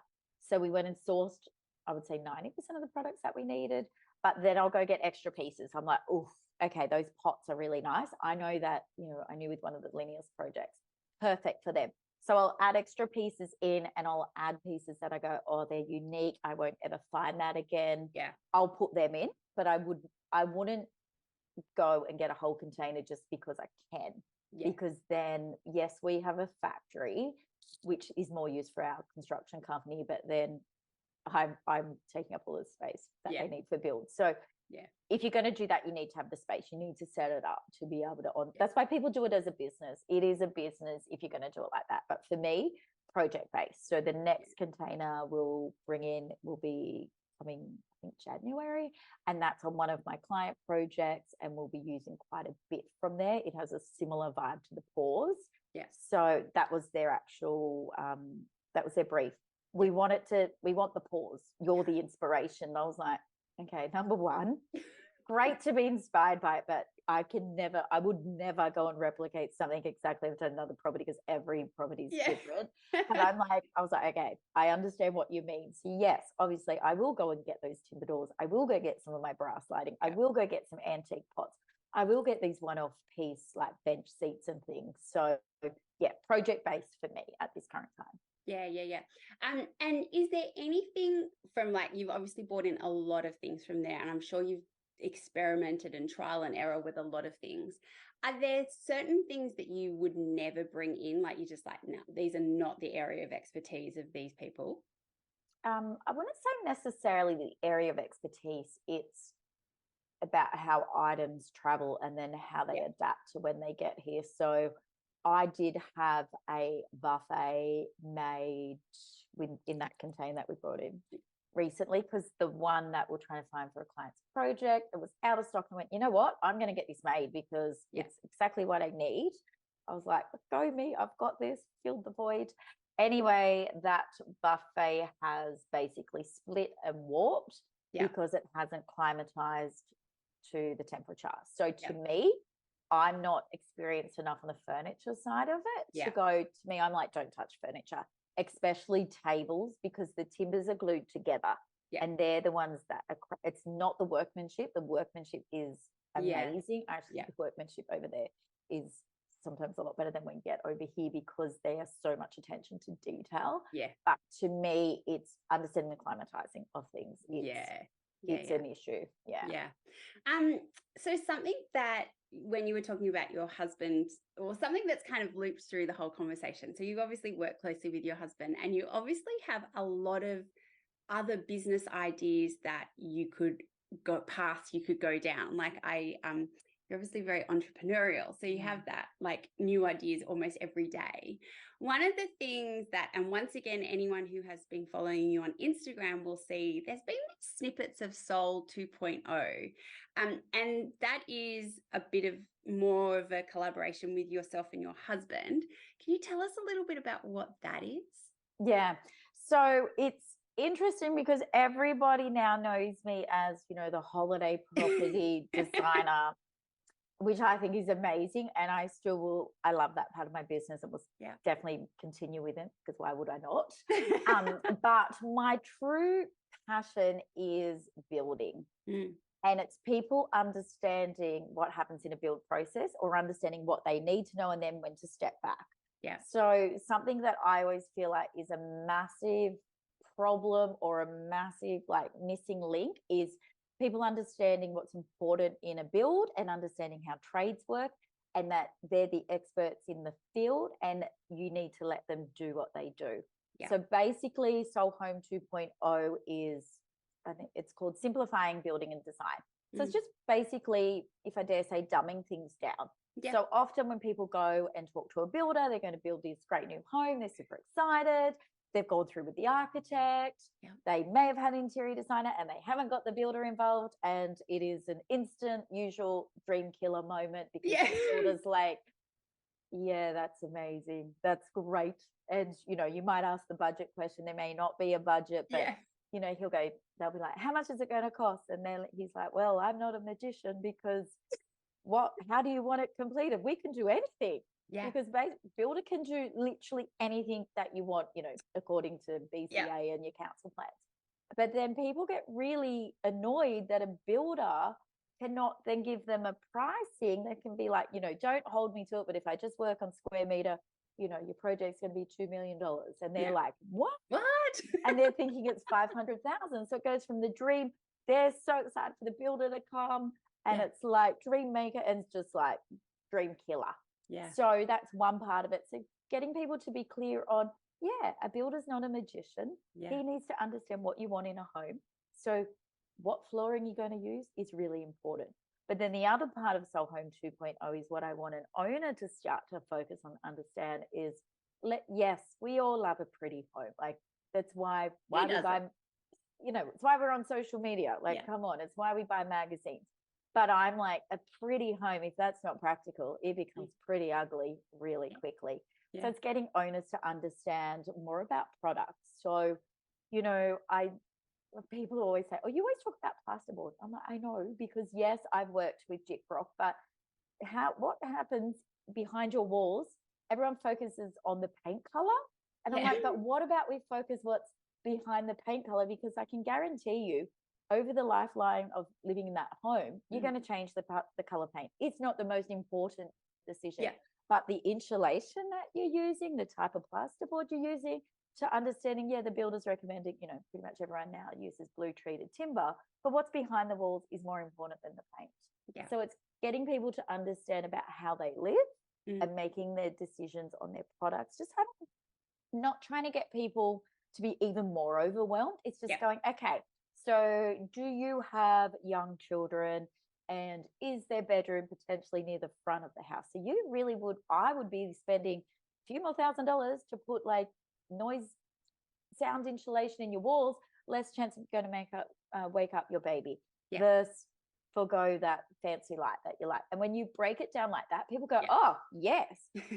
B: So we went and sourced, I would say 90% of the products that we needed, but then I'll go get extra pieces. I'm like, oof, okay, those pots are really nice. I know that, I knew with one of the Linears projects, perfect for them. So I'll add extra pieces in, and I'll add pieces that I go, oh, they're unique, I won't ever find that again.
A: Yeah.
B: I'll put them in, but I wouldn't go and get a whole container just because I can. Yeah. Because then, yes, we have a factory, which is more used for our construction company, but then I'm taking up all the space that they need for build. So if you're going to do that, you need to have the space. You need to set it up to be able to that's why people do it as a business. It is a business if you're going to do it like that. But for me, project based. So the next container we'll bring in will be coming, I think, January, and that's on one of my client projects, and we'll be using quite a bit from there. It has a similar vibe to the pause.
A: Yes.
B: So that was their actual that was their brief. We want the pause. You're the inspiration. And I was like, okay, number one, great to be inspired by it, but I would never go and replicate something exactly to another property, because every property is different. And I was like, okay, I understand what you mean. So yes, obviously I will go and get those timber doors. I will go get some of my brass lighting. I will go get some antique pots. I will get these one-off piece bench seats and things. So yeah, project based for me at this current time.
A: Yeah. And is there anything from, like, you've obviously brought in a lot of things from there, and I'm sure you've experimented and trial and error with a lot of things. Are there certain things that you would never bring in? Like, you're just like, no, these are not the area of expertise of these people.
B: I wouldn't say necessarily the area of expertise. It's about how items travel and then how they adapt to when they get here. So I did have a buffet made in that container that we brought in recently, because the one that we're trying to find for a client's project, it was out of stock. And I went, you know what? I'm going to get this made because it's exactly what I need. I was like, go me, I've got this, filled the void. Anyway, that buffet has basically split and warped because it hasn't climatized to the temperature. So to me, I'm not experienced enough on the furniture side of it to go, to me, I'm like, don't touch furniture, especially tables, because the timbers are glued together and they're the ones that are, it's not the workmanship. The workmanship is amazing. Actually, the workmanship over there is sometimes a lot better than we get over here because they are so much attention to detail. But to me, it's understanding the climatizing of things. It's an issue.
A: So something that, when you were talking about your husband, or something that's kind of looped through the whole conversation, so you obviously work closely with your husband, and you obviously have a lot of other business ideas that you could go paths you could go down. Like, you're obviously very entrepreneurial, so you have that, like, new ideas almost every day. One of the things that, and once again, anyone who has been following you on Instagram will see, there's been snippets of Soul 2.0, and that is a bit of more of a collaboration with yourself and your husband. Can you tell us a little bit about what that is?
B: Yeah, so it's interesting because everybody now knows me as, you know, the holiday property designer, which I think is amazing. And I still will, I love that part of my business. It will definitely continue with it, because why would I not? But my true passion is building. And it's people understanding what happens in a build process, or understanding what they need to know and then when to step back. So something that I always feel like is a massive problem, or a massive, like, missing link, is people understanding what's important in a build and understanding how trades work, and that they're the experts in the field and you need to let them do what they do. So basically, Soul Home 2.0 is, I think it's called simplifying building and design. So it's just basically, if I dare say, dumbing things down. So often when people go and talk to a builder, they're going to build this great new home, they're super excited, they've gone through with the architect, they may have had an interior designer and they haven't got the builder involved, and it is an instant usual dream killer moment, because the builder's like, yeah, that's amazing, that's great. And, you know, you might ask the budget question, there may not be a budget, but you know, they'll be like, how much is it going to cost? And then he's like, well, I'm not a magician, because how do you want it completed? We can do anything. Because builder can do literally anything that you want, you know, according to BCA and your council plans. But then people get really annoyed that a builder cannot then give them a pricing that can be like, you know, don't hold me to it, but if I just work on square meter, you know, your project's going to be $2 million. And they're like, what? And they're thinking it's 500,000. So it goes from the dream. They're so excited for the builder to come, and it's like dream maker, and it's just like dream killer. So that's one part of it. So getting people to be clear on, a builder's not a magician. He needs to understand what you want in a home. So what flooring you're going to use is really important. But then the other part of Soul Home 2.0 is what I want an owner to start to focus on, understand is, we all love a pretty home. Like, that's why we buy, you know, it's why we're on social media. Like, come on, it's why we buy magazines. But I'm like, a pretty home, if that's not practical, it becomes pretty ugly really quickly. So it's getting owners to understand more about products. So, you know, people always say, oh, you always talk about plasterboard. I'm like, I know, because yes, I've worked with gyprock, but what happens behind your walls? Everyone focuses on the paint color. And I'm like, but what about we focus what's behind the paint color? Because I can guarantee you, over the lifeline of living in that home, you're going to change the color paint. It's not the most important decision, but the insulation that you're using, the type of plasterboard you're using, to understanding, the builder's recommending, pretty much everyone now uses blue treated timber, but what's behind the walls is more important than the paint.
A: Yeah.
B: So it's getting people to understand about how they live and making their decisions on their products. Just not trying to get people to be even more overwhelmed. It's just going, okay, so do you have young children, and is their bedroom potentially near the front of the house? So I would be spending a few more $1,000s to put like noise sound insulation in your walls, less chance of going to wake up your baby versus forgo that fancy light that you like. And when you break it down like that, people go, oh, yes.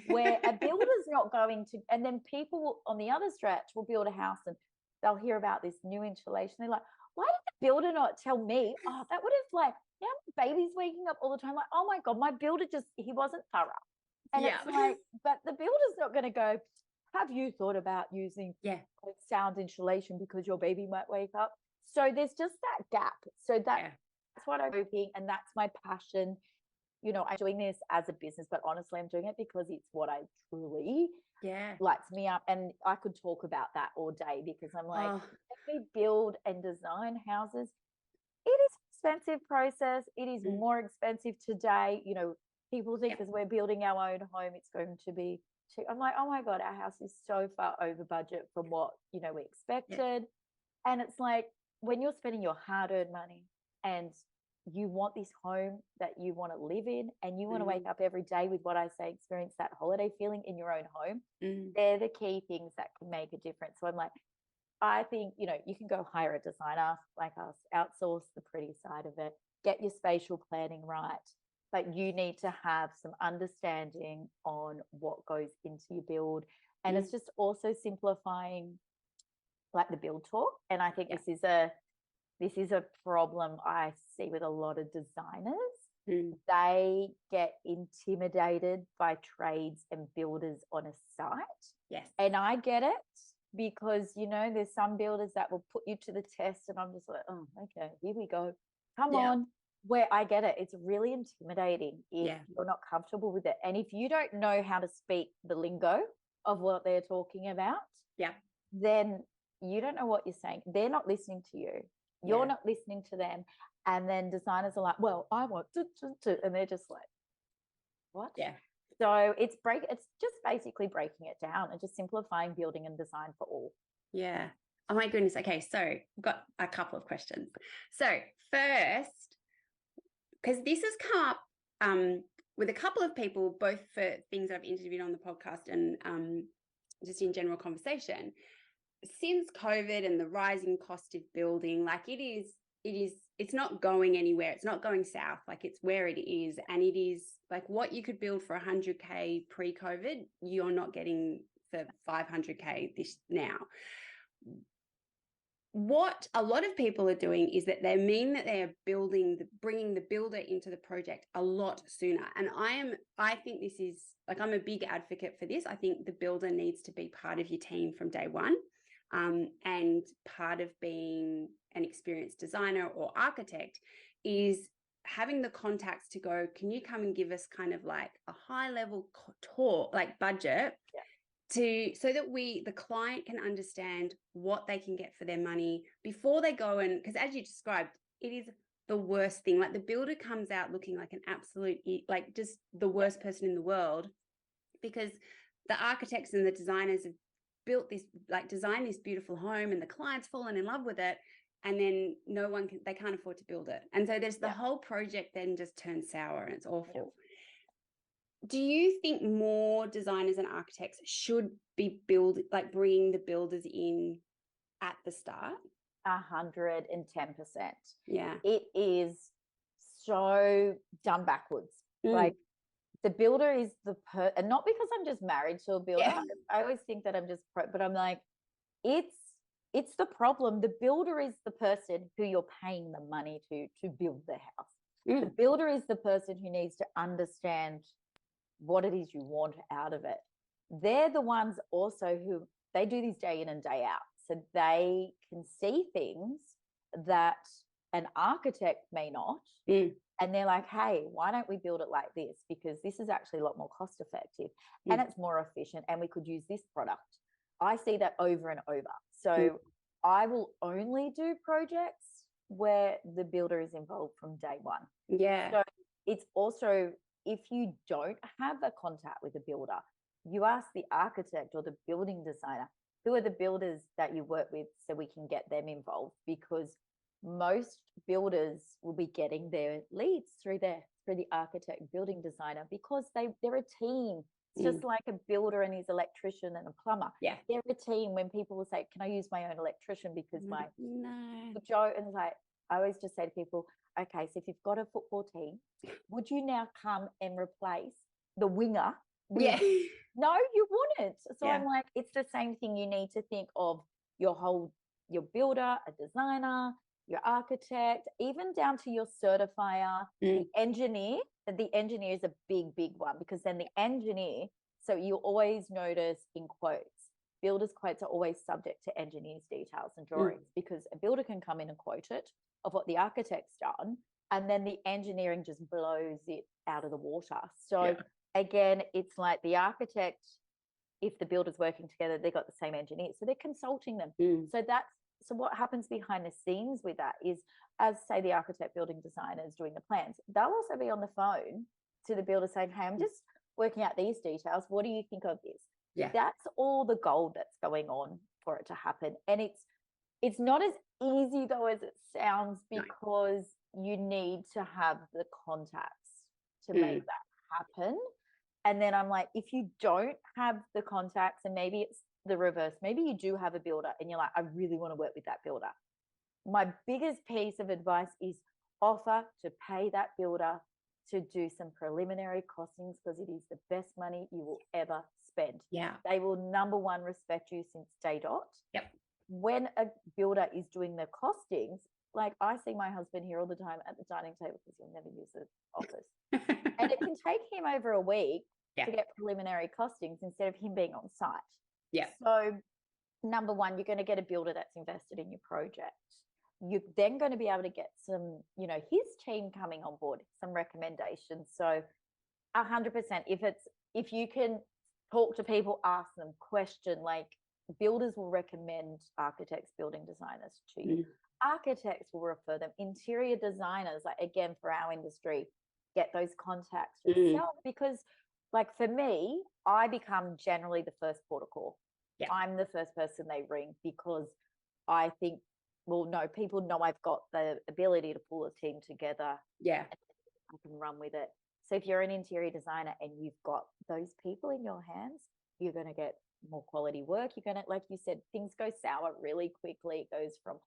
B: Where a builder's not going to, and then people will, on the other stretch, will build a house and they'll hear about this new insulation. They're like, why did the builder not tell me? Oh, that would have like, babies waking up all the time. Like, oh my God, my builder he wasn't thorough. And it's like, but the builder's not going to go, have you thought about using sound insulation because your baby might wake up? So there's just that gap. So that's what I'm hoping. And that's my passion. I'm doing this as a business, but honestly, I'm doing it because it's what I truly lights me up. And I could talk about that all day because I'm like, let me build and design houses. It is an expensive process. It is more expensive today. People think because we're building our own home, it's going to be cheap. I'm like, oh my God, our house is so far over budget from what, we expected. And it's like, when you're spending your hard-earned money and you want this home that you want to live in and you want to wake up every day with what I say, experience that holiday feeling in your own home, they're the key things that can make a difference. So I'm like, I think, you can go hire a designer like us, outsource the pretty side of it, get your spatial planning right, but you need to have some understanding on what goes into your build. And it's just also simplifying like the build talk. And I think this is a problem I see with a lot of designers. They get intimidated by trades and builders on a site.
A: Yes.
B: And I get it because, there's some builders that will put you to the test and I'm just like, oh, okay, here we go. Come on. Where I get it. It's really intimidating if you're not comfortable with it. And if you don't know how to speak the lingo of what they're talking about, then you don't know what you're saying. They're not listening to you. You're not listening to them. And then designers are like, well, I want to, and they're just like, what?
A: Yeah.
B: So it's just basically breaking it down and just simplifying building and design for all.
A: Yeah. Oh my goodness. Okay. So we've got a couple of questions. So first, because this has come up with a couple of people, both for things I've interviewed on the podcast and just in general conversation. Since COVID and the rising cost of building, like it's not going anywhere. It's not going south. Like it's where it is. And it is like what you could build for 100K pre-COVID, you're not getting for 500K now. What a lot of people are doing is that they are bringing the builder into the project a lot sooner. And I think this is like, I'm a big advocate for this. I think the builder needs to be part of your team from day one. And part of being an experienced designer or architect is having the contacts to go, can you come and give us kind of like a high level talk, like budget, so that the client can understand what they can get for their money before they go. And because as you described, it is the worst thing. Like the builder comes out looking like an absolute, like just the worst person in the world, because the architects and the designers have designed this beautiful home and the client's fallen in love with it. And then they can't afford to build it. And so there's the whole project then just turns sour and it's awful. Do you think more designers and architects should be bringing the builders in at the start?
B: 110%.
A: Yeah.
B: It is so done backwards. Like the builder is and not because I'm just married to a builder. I always think that I'm just but I'm like, it's the problem. The builder is the person who you're paying the money to build the house. The builder is the person who needs to understand what it is you want out of it. They're the ones also who they do this day in and day out. So they can see things that an architect may not. And they're like, hey, why don't we build it like this? Because this is actually a lot more cost effective and it's more efficient and we could use this product. I see that over and over. So I will only do projects where the builder is involved from day one.
A: Yeah.
B: So it's also, if you don't have a contact with a builder, you ask the architect or the building designer, who are the builders that you work with, so we can get them involved, because most builders will be getting their leads through the architect building designer, because they're a team. It's just like a builder and his electrician and a plumber.
A: Yeah.
B: They're a team. When people will say, can I use my own electrician because my
A: no.
B: Joe, and like, I always just say to people, okay, so if you've got a football team, would you now come and replace the winger with, no, you wouldn't. So I'm like, it's the same thing. You need to think of your builder, a designer, your architect, even down to your certifier, the engineer. The engineer is a big, big one, because then the engineer, so you always notice in quotes, builders' quotes are always subject to engineers' details and drawings, because a builder can come in and quote it of what the architect's done, and then the engineering just blows it out of the water. So again, it's like the architect, if the builder's working together, they've got the same engineer, so they're consulting them. So what happens behind the scenes with that is, as say the architect building designer is doing the plans, they'll also be on the phone to the builder saying, hey, I'm just working out these details. What do you think of this?
A: Yeah.
B: That's all the gold that's going on for it to happen. And it's not as easy though as it sounds, because you need to have the contacts to make that happen. And then I'm like, if you don't have the contacts, and maybe it's the reverse, maybe you do have a builder and you're like, I really want to work with that builder. My biggest piece of advice is offer to pay that builder to do some preliminary costings, because it is the best money you will ever spend.
A: Yeah.
B: They will, number one, respect you since day dot.
A: Yep.
B: When a builder is doing the costings, like I see my husband here all the time at the dining table, because he'll never use the office. And it can take him over a week to get preliminary costings instead of him being on site.
A: Yeah.
B: So number one, you're going to get a builder that's invested in your project. You're then going to be able to get some, his team coming on board, some recommendations. So 100%, if you can talk to people, ask them, question, like, builders will recommend architects, building designers to you. Architects will refer them. Interior designers, like, again, for our industry, get those contacts yourself, because like for me, I become generally the first port of call. I'm the first person they ring, because I think, well, no, people know I've got the ability to pull a team together. Yeah. I can run with it. So if you're an interior designer and you've got those people in your hands, you're going to get more quality work. You're going to, like you said, things go sour really quickly. It goes from,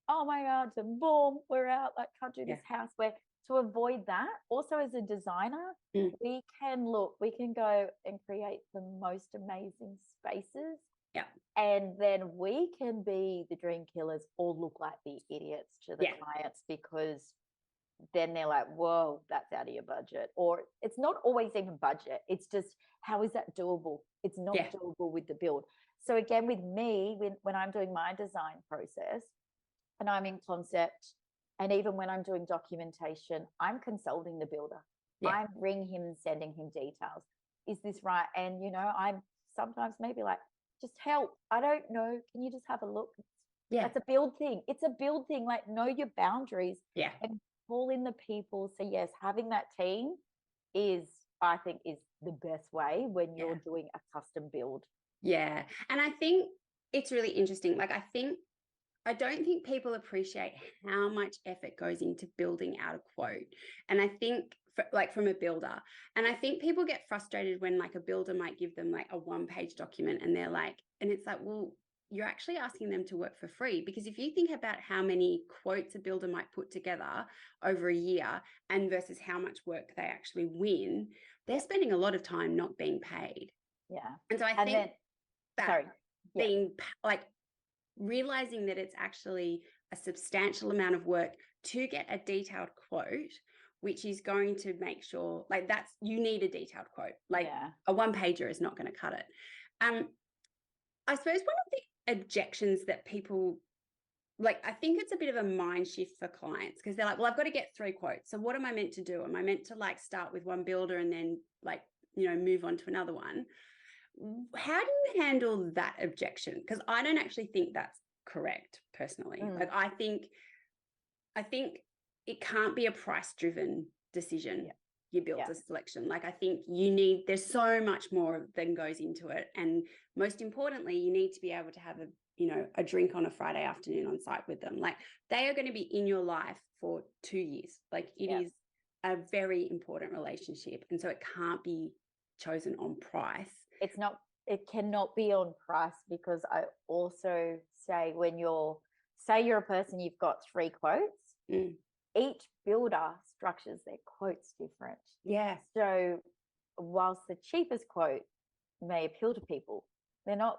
B: oh my God, to boom, we're out, like, can't do this house. Where to avoid that, also as a designer, we can go and create the most amazing spaces. Yeah. And then we can be the dream killers or look like the idiots to the clients, because then they're like, whoa, that's out of your budget. Or it's not always even budget. It's just, how is that doable? It's not doable with the build. So again, with me, when I'm doing my design process and I'm in concept, and even when I'm doing documentation, I'm consulting the builder. I'm ringing him and sending him details. Is this right? And, I'm sometimes maybe like, just help. I don't know. Can you just have a look? Yeah. That's a build thing. It's a build thing. Like, know your boundaries. Yeah. And call in the people. So yes, having that team I think is the best way when you're doing a custom build.
A: Yeah. And I think it's really interesting. Like, I don't think people appreciate how much effort goes into building out a quote. And I think from a builder, and I think people get frustrated when like a builder might give them like a 1-page document and they're like, and it's like, well, you're actually asking them to work for free. Because if you think about how many quotes a builder might put together over a year and versus how much work they actually win, they're spending a lot of time not being paid.
B: Yeah.
A: And so I think being like, realizing that it's actually a substantial amount of work to get a detailed quote, which is going to make sure, like, you need a detailed quote. Like a 1-pager is not going to cut it. I suppose one of the objections that people, like, I think it's a bit of a mind shift for clients, because they're like, well, I've got to get 3 quotes. So what am I meant to do? Am I meant to like start with one builder and then like, move on to another one? how do you handle that objection? Because I don't actually think that's correct personally. Like I think it can't be a price-driven decision.
B: Yeah.
A: You build a selection. Like I think there's so much more than goes into it. And most importantly, you need to be able to have a drink on a Friday afternoon on site with them. Like they are going to be in your life for 2 years. Like it is a very important relationship. And so it can't be chosen on price.
B: It cannot be on price, because I also say say you're a person, you've got 3 quotes, each builder structures their quotes different.
A: Yeah.
B: So whilst the cheapest quote may appeal to people, they're not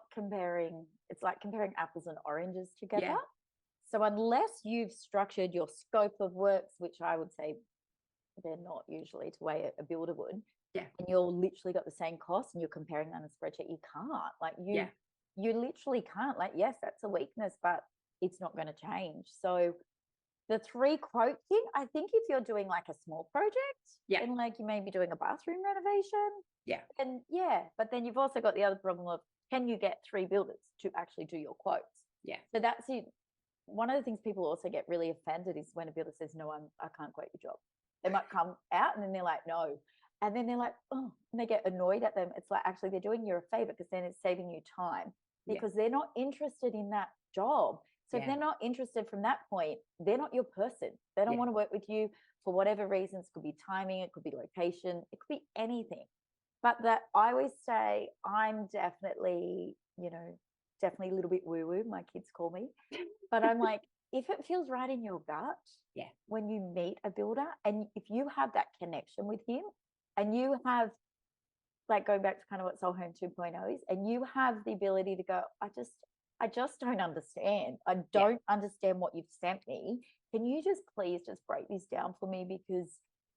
B: it's like comparing apples and oranges together. Yeah. So unless you've structured your scope of works, which I would say they're not usually to the way a builder would, and you're literally got the same cost and you're comparing that in a spreadsheet, you can't. Like you literally can't. Like, yes, that's a weakness, but it's not going to change. So the 3 quote thing, I think if you're doing like a small project, and like you may be doing a bathroom renovation, and but then you've also got the other problem of, can you get 3 builders to actually do your quotes? Yeah. So that's it. One of the things people also get really offended is when a builder says, no, I can't quote your job. They might come out and then they're like, no. And then they're like, oh, and they get annoyed at them. It's like, actually, they're doing you a favor, because then it's saving you time, because they're not interested in that job. So if they're not interested from that point, they're not your person. They don't want to work with you for whatever reasons. It could be timing, it could be location, it could be anything. But that I always say, I'm definitely a little bit woo-woo, my kids call me. But I'm like, if it feels right in your gut, when you meet a builder, and if you have that connection with him, and you have, like, going back to kind of what Soul Home 2.0 is, and you have the ability to go, I just don't understand. I don't understand what you've sent me. Can you just please just break this down for me? Because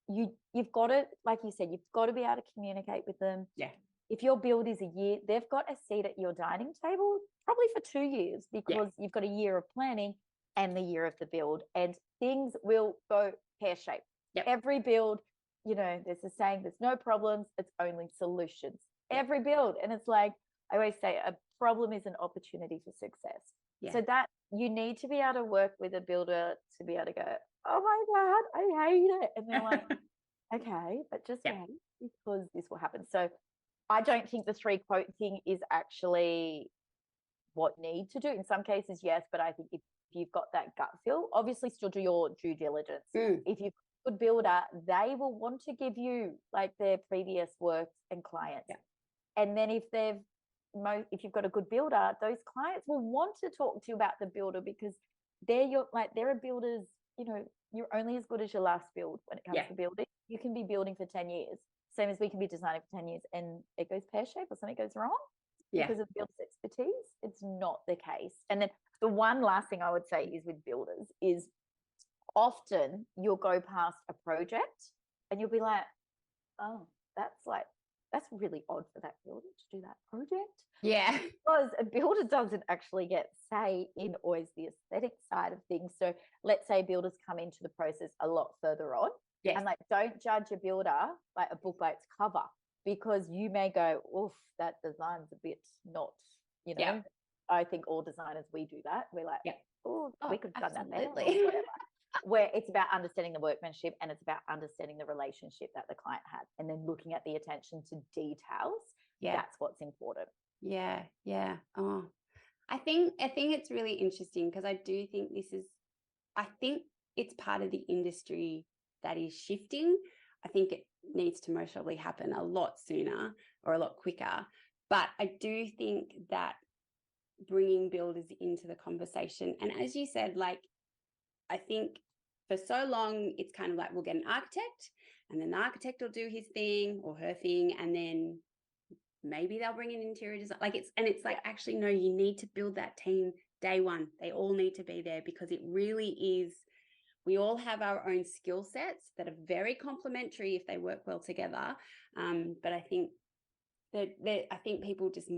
B: you've got to, like you said, you've got to be able to communicate with them. Yeah. If your build is a year, they've got a seat at your dining table probably for 2 years, because you've got a year of planning and the year of the build, and things will go pear-shaped. Yep. Every build, there's a saying, there's no problems, it's only solutions. Every build. And it's like, I always say, a problem is an opportunity for success. Yeah. So that you need to be able to work with a builder to be able to go, oh my God, I hate it. And they're like, okay, but just wait, because this will happen. So I don't think the 3 quote thing is actually what need to do. In some cases, yes, but I think if you've got that gut feel, obviously still do your due diligence. If you've got a good builder, they will want to give you like their previous works and clients. Yeah. And then if you've got a good builder, those clients will want to talk to you about the builder, because they're a builder's, you're only as good as your last build when it comes to building. You can be building for 10 years, same as we can be designing for 10 years, and it goes pear-shaped or something goes wrong because of builder's expertise. It's not the case. And then the one last thing I would say is with builders is, often you'll go past a project and you'll be like, oh, that's really odd for that builder to do that project. Yeah. Because a builder doesn't actually get say in always the aesthetic side of things. So let's say builders come into the process a lot further on. Yes. And don't judge a builder by a book by its cover, because you may go, oof, that design's a bit not, I think all designers, we do that. We're like, oh, we could have done that better. Where it's about understanding the workmanship, and it's about understanding the relationship that the client had, and then looking at the attention to details. Yeah. That's what's important.
A: Yeah. Yeah. Oh, I think it's really interesting, because I do think I think it's part of the industry that is shifting. I think it needs to most probably happen a lot sooner or a lot quicker. But I do think that bringing builders into the conversation, and as you said, like, I think for so long it's kind of like, we'll get an architect, and then the architect will do his thing or her thing, and then maybe they'll bring in interior design. It's like, actually, no, you need to build that team day one. They all need to be there, because it really is, we all have our own skill sets that are very complementary if they work well together. But I think I think people just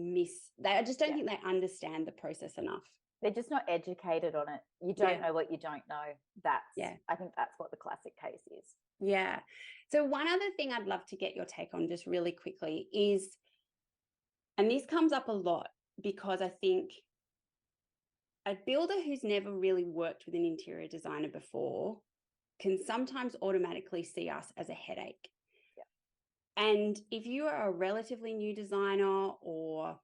A: I just don't think they understand the process enough.
B: They're just not educated on it. You don't know what you don't know. I think that's what the classic case is.
A: Yeah. So one other thing I'd love to get your take on just really quickly is, And this comes up a lot because I think a builder who's never really worked with an interior designer before can sometimes automatically see us as a headache. Yeah. And if you are a relatively new designer or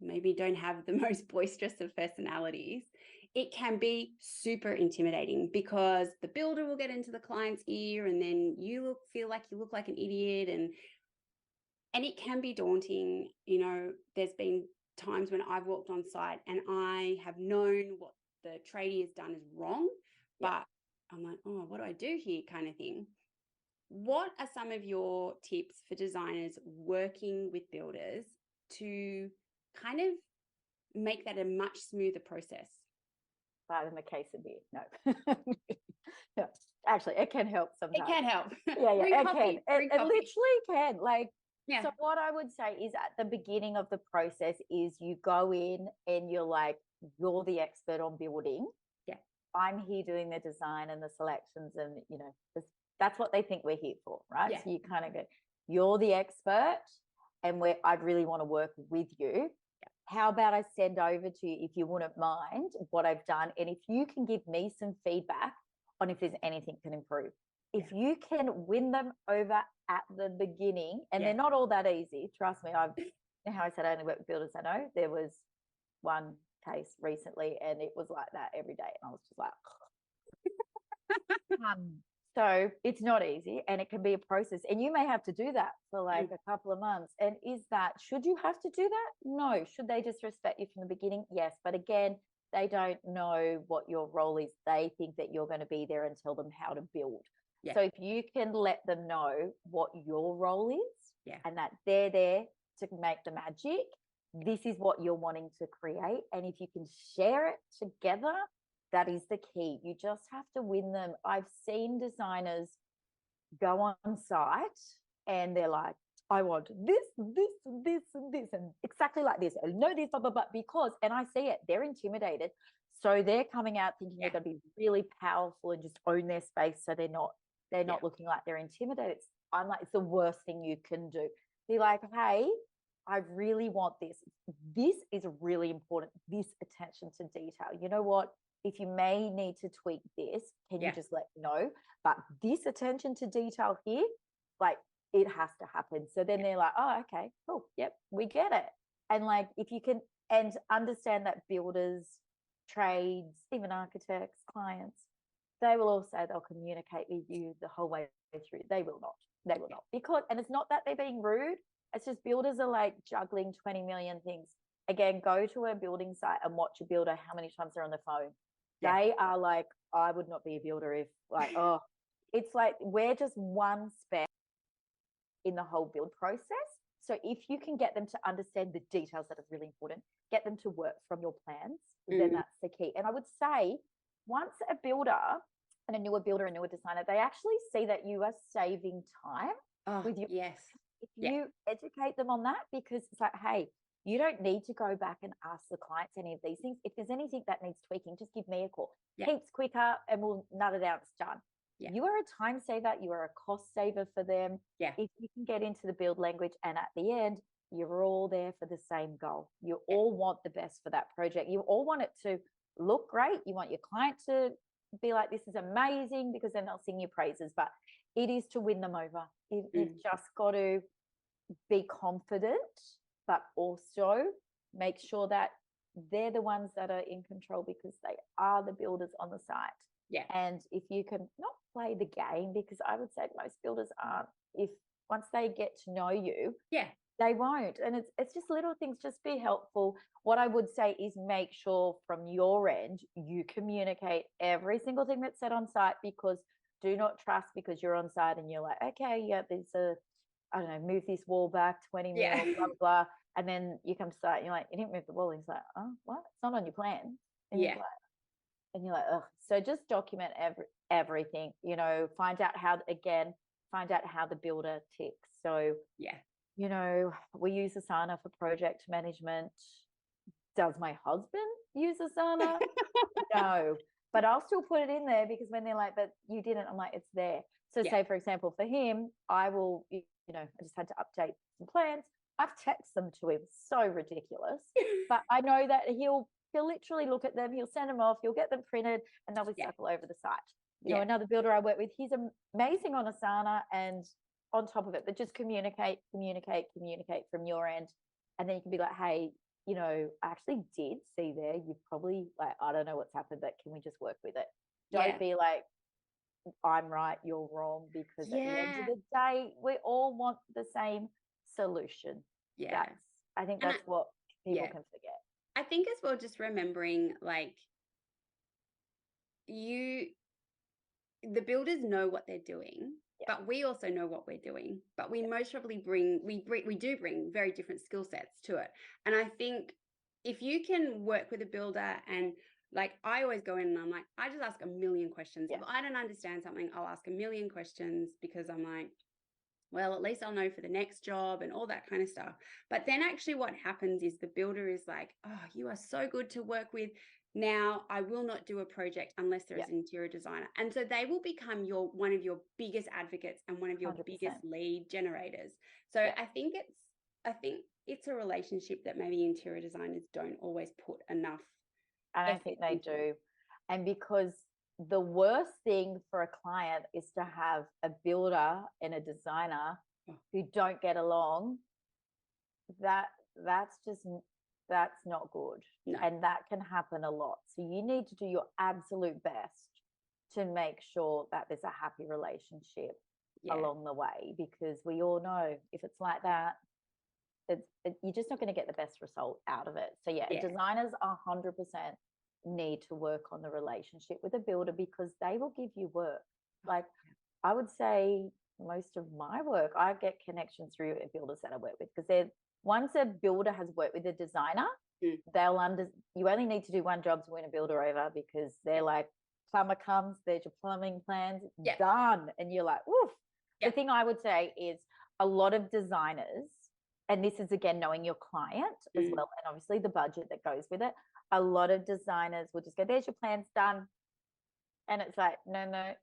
A: maybe don't have the most boisterous of personalities, it can be super intimidating because the builder will get into the client's ear and then you feel like you look like an idiot, and it can be daunting. You know, there's been times when I've walked on site and I have known what the tradie has done is wrong, but I'm like, oh, what do I do here, kind of thing. What are some of your tips for designers working with builders to kind of make that a much smoother process?
B: Buy them a case of beer. No. No. Actually, it can help sometimes.
A: It can help.
B: Yeah,
A: Bring
B: it
A: coffee.
B: can. It literally can. Like,
A: yeah.
B: So what I would say is at the beginning of the process is you go in and you're like, you're the expert on building.
A: Yeah.
B: I'm here doing the design and the selections, and you know, that's what they think we're here for, right?
A: Yeah.
B: So you kind of go, you're the expert, and I really want to work with you. How about I send over to you, if you wouldn't mind, what I've done, and if you can give me some feedback on if there's anything can improve. If you can win them over at the beginning, and they're not all that easy, trust me. How I said I only work with builders I know. There was one case recently, and it was like that every day, and I was just like, so it's not easy, and it can be a process, and you may have to do that for like a couple of months. And should you have to do that? No. Should they just respect you from the beginning? Yes. But again, they don't know what your role is. They think that you're going to be there and tell them how to build. Yeah. So if you can let them know what your role is, and that they're there to make the magic, this is what you're wanting to create. And if you can share it together, that is the key. You just have to win them. I've seen designers go on site and they're like, I want this, and exactly like this. I know this, blah, blah, blah, because, and I see it, they're intimidated. So they're coming out thinking they're going to be really powerful and just own their space. So they're not looking like they're intimidated. I'm like, it's the worst thing you can do. Be like, hey, I really want this. This is really important. This attention to detail. You know what? If you may need to tweak this, can you just let me know? But this attention to detail here, like, it has to happen. So then they're like, oh, okay, cool. Yep, we get it. And like, if you can, and understand that builders, trades, even architects, clients, they will all say they'll communicate with you the whole way through. They will not. Because, and it's not that they're being rude. It's just builders are like juggling 20 million things. Again, go to a building site and watch a builder, how many times they're on the phone. They are like, I would not be a builder if like, oh, it's like we're just one speck in the whole build process. So if you can get them to understand the details that are really important, get them to work from your plans, then that's the key. And I would say once a builder and a newer designer, they actually see that you are saving time with your if you educate them on that, because it's like, hey, you don't need to go back and ask the clients any of these things. If there's anything that needs tweaking, just give me a call. Heaps quicker, and we'll nut it out. It's done. You are a time saver. You are a cost saver for them. If you can get into the build language, and at the end, you're all there for the same goal. You all want the best for that project. You all want it to look great. You want your client to be like, this is amazing, because then they'll sing your praises. But it is to win them over. You've just got to be confident, but also make sure that they're the ones that are in control, because they are the builders on the site. And if you can not play the game, because I would say most builders aren't, if once they get to know you, they won't. And it's just little things. Just be helpful. What I would say is make sure from your end you communicate every single thing that's said on site, because do not trust because you're on site and you're like, okay, there's I don't know, move this wall back 20 mil, blah, blah, blah. And then you come to site and you're like, you didn't move the wall. He's like, oh, what? It's not on your plan. And you're like, ugh. So just document everything, find out how the builder ticks. So, we use Asana for project management. Does my husband use Asana? No, but I'll still put it in there, because when they're like, but you didn't, I'm like, it's there. So say, for example, for him, I will, I just had to update some plans. I've texted them to him, so ridiculous. But I know that he'll literally look at them, he'll send them off, he'll get them printed, and they'll be stuck all over the site. You know, another builder I work with, he's amazing on Asana and on top of it, but just communicate from your end. And then you can be like, hey, you know, I actually did see there, you've probably like, I don't know what's happened, but can we just work with it? Don't be like, I'm right, you're wrong, because at the end of the day, we all want the same solution. I think that's what people can forget.
A: I think as well, just remembering like the builders know what they're doing, but we also know what we're doing, but we most probably we do bring very different skill sets to it. And I think if you can work with a builder, and like I always go in and I'm like, I just ask a million questions. If I don't understand something, I'll ask a million questions, because I'm like, well, at least I'll know for the next job and all that kind of stuff. But then actually what happens is the builder is like, oh, you are so good to work with. Now I will not do a project unless there is an interior designer. And so they will become one of your biggest advocates and one of your 100%. Biggest lead generators. So I think it's a relationship that maybe interior designers don't always put enough.
B: And I think they do. And because the worst thing for a client is to have a builder and a designer who don't get along. That's not good. No. And that can happen a lot. So you need to do your absolute best to make sure that there's a happy relationship along the way, because we all know if it's like that, you're just not going to get the best result out of it. So designers 100% need to work on the relationship with a builder, because they will give you work. Like I would say most of my work, I get connections through builders that I work with, because once a builder has worked with a designer, you only need to do one job to win a builder over, because they're like, plumber comes, there's your plumbing plans, done. And you're like, oof. The thing I would say is a lot of designers, and this is again knowing your client as well, and obviously the budget that goes with it, a lot of designers will just go, there's your plans, done. And it's like, no.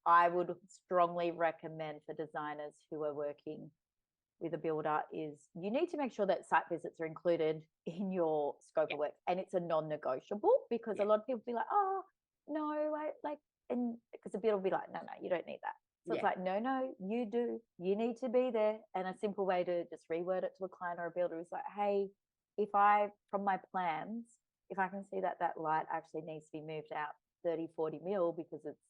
B: I would strongly recommend for designers who are working with a builder is you need to make sure that site visits are included in your scope of work, and it's a non-negotiable, because a lot of people be like, oh no, and because the builder will be like, no, you don't need that. So it's like, no, you do. You need to be there. And a simple way to just reword it to a client or a builder is like, hey, from my plans, if I can see that light actually needs to be moved out 30, 40 mil, because it's,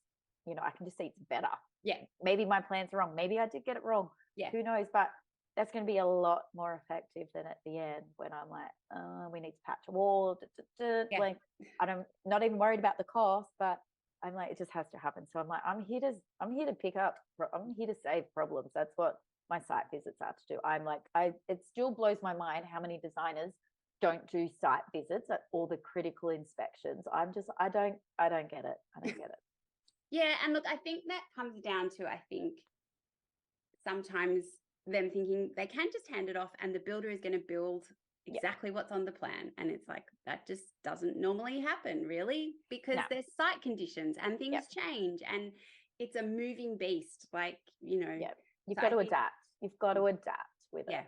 B: you know, I can just see it's better. Yeah. Maybe my plans are wrong. Maybe I did get it wrong. Yeah. Who knows? But that's going to be a lot more effective than at the end when I'm like, we need to patch a wall. Like, not even worried about the cost, but I'm like, it just has to happen. So I'm like, I'm here to save problems. That's what my site visits are to do. I'm like, it still blows my mind how many designers don't do site visits at all the critical inspections. I don't get it. I don't get it.
A: Yeah. And look, I think that comes down to, sometimes them thinking they can just hand it off and the builder is going to build exactly what's on the plan. And it's like, that just doesn't normally happen, really, because there's site conditions and things change, and it's a moving beast. Like, you know,
B: you've got to adapt. You've got to adapt with it.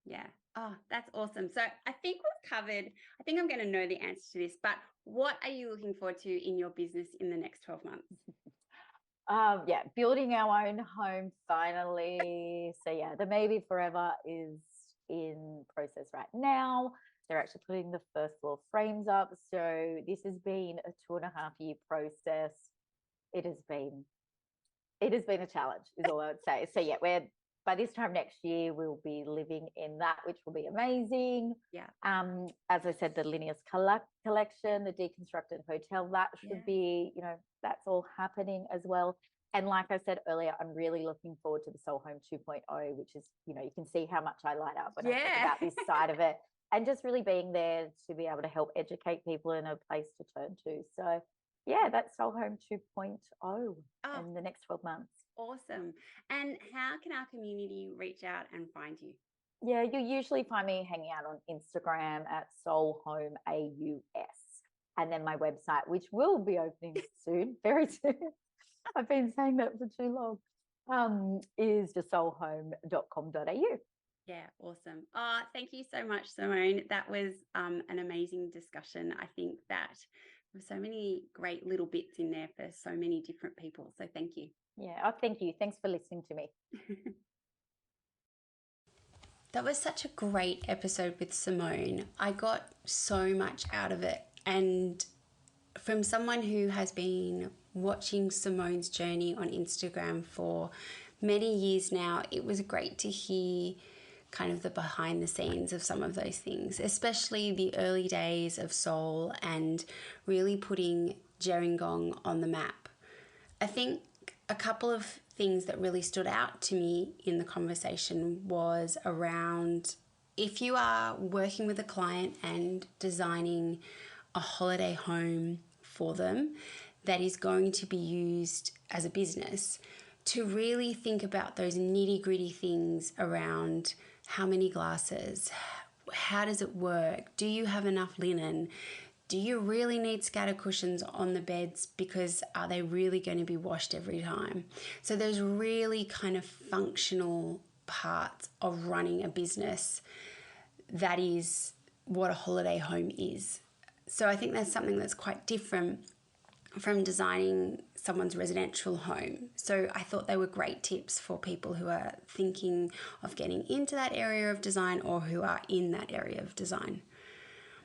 A: Yeah. Oh, that's awesome. So I think we've covered, I think I'm going to know the answer to this, but what are you looking forward to in your business in the next 12 months?
B: Building our own home finally. So the Maybe Forever is in process right now. They're actually putting the first floor frames up. So this has been a 2.5-year process. It has been a challenge, is all I would say. So by this time next year, we'll be living in that, which will be amazing. Yeah. As I said, the Linnea's collection, the deconstructed hotel, that should be, that's all happening as well. And like I said earlier, I'm really looking forward to the Soul Home 2.0, which is, you can see how much I light up when I talk about this side of it, and just really being there to be able to help educate people in a place to turn to. So that's Soul Home 2.0 in the next 12 months.
A: Awesome. And how can our community reach out and find you?
B: Yeah, you usually find me hanging out on Instagram at Soul Home AUS, and then my website, which will be opening soon, very soon. I've been saying that for too long. Is just soulhome.com.au.
A: Yeah, awesome. Oh, thank you so much, Simone. That was an amazing discussion. I think that there's so many great little bits in there for so many different people. So thank you.
B: Yeah. Oh, thank you. Thanks for listening to me.
A: That was such a great episode with Simone. I got so much out of it. And from someone who has been watching Simone's journey on Instagram for many years now, it was great to hear kind of the behind the scenes of some of those things, especially the early days of Soul and really putting Gerringong on the map. I think a couple of things that really stood out to me in the conversation was around if you are working with a client and designing a holiday home for them that is going to be used as a business, to really think about those nitty-gritty things around how many glasses, how does it work, do you have enough linen, do you really need scatter cushions on the beds because are they really going to be washed every time? So there's really kind of functional parts of running a business that is what a holiday home is. So I think that's something that's quite different from designing someone's residential home. So I thought they were great tips for people who are thinking of getting into that area of design or who are in that area of design.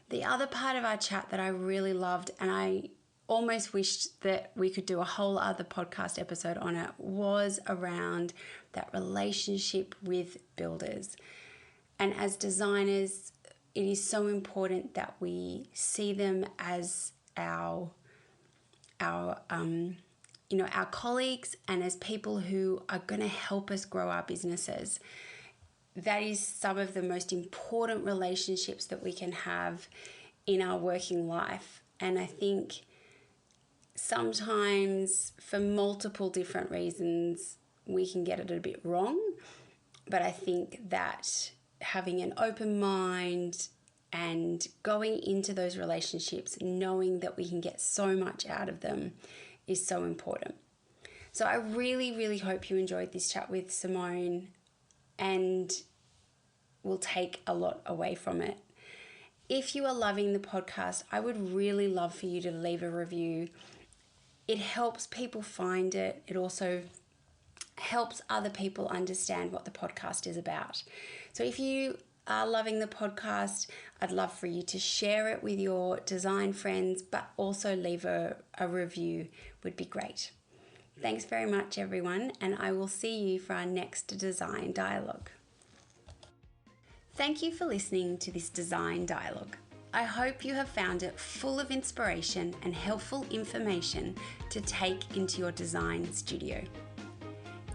A: The other part of our chat that I really loved, and I almost wished that we could do a whole other podcast episode on it, was around that relationship with builders. And as designers, it is so important that we see them as our colleagues and as people who are going to help us grow our businesses. That is some of the most important relationships that we can have in our working life. And I think sometimes for multiple different reasons, we can get it a bit wrong. But I think that having an open mind and going into those relationships, knowing that we can get so much out of them is so important. So I really, really hope you enjoyed this chat with Simone and will take a lot away from it. If you are loving the podcast, I would really love for you to leave a review. It helps people find it. It also helps other people understand what the podcast is about. So if you are loving the podcast, I'd love for you to share it with your design friends, but also leave a review would be great. Thanks very much, everyone, and I will see you for our next design dialogue. Thank you for listening to this design dialogue. I hope you have found it full of inspiration and helpful information to take into your design studio.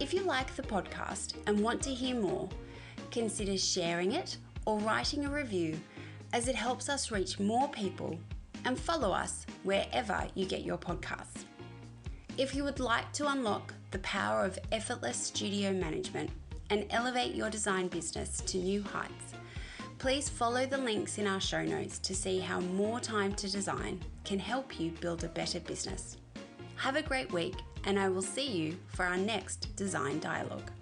A: If you like the podcast and want to hear more, consider sharing it or writing a review, as it helps us reach more people, and follow us wherever you get your podcasts. If you would like to unlock the power of effortless studio management and elevate your design business to new heights, please follow the links in our show notes to see how more time to design can help you build a better business. Have a great week, and I will see you for our next design dialogue.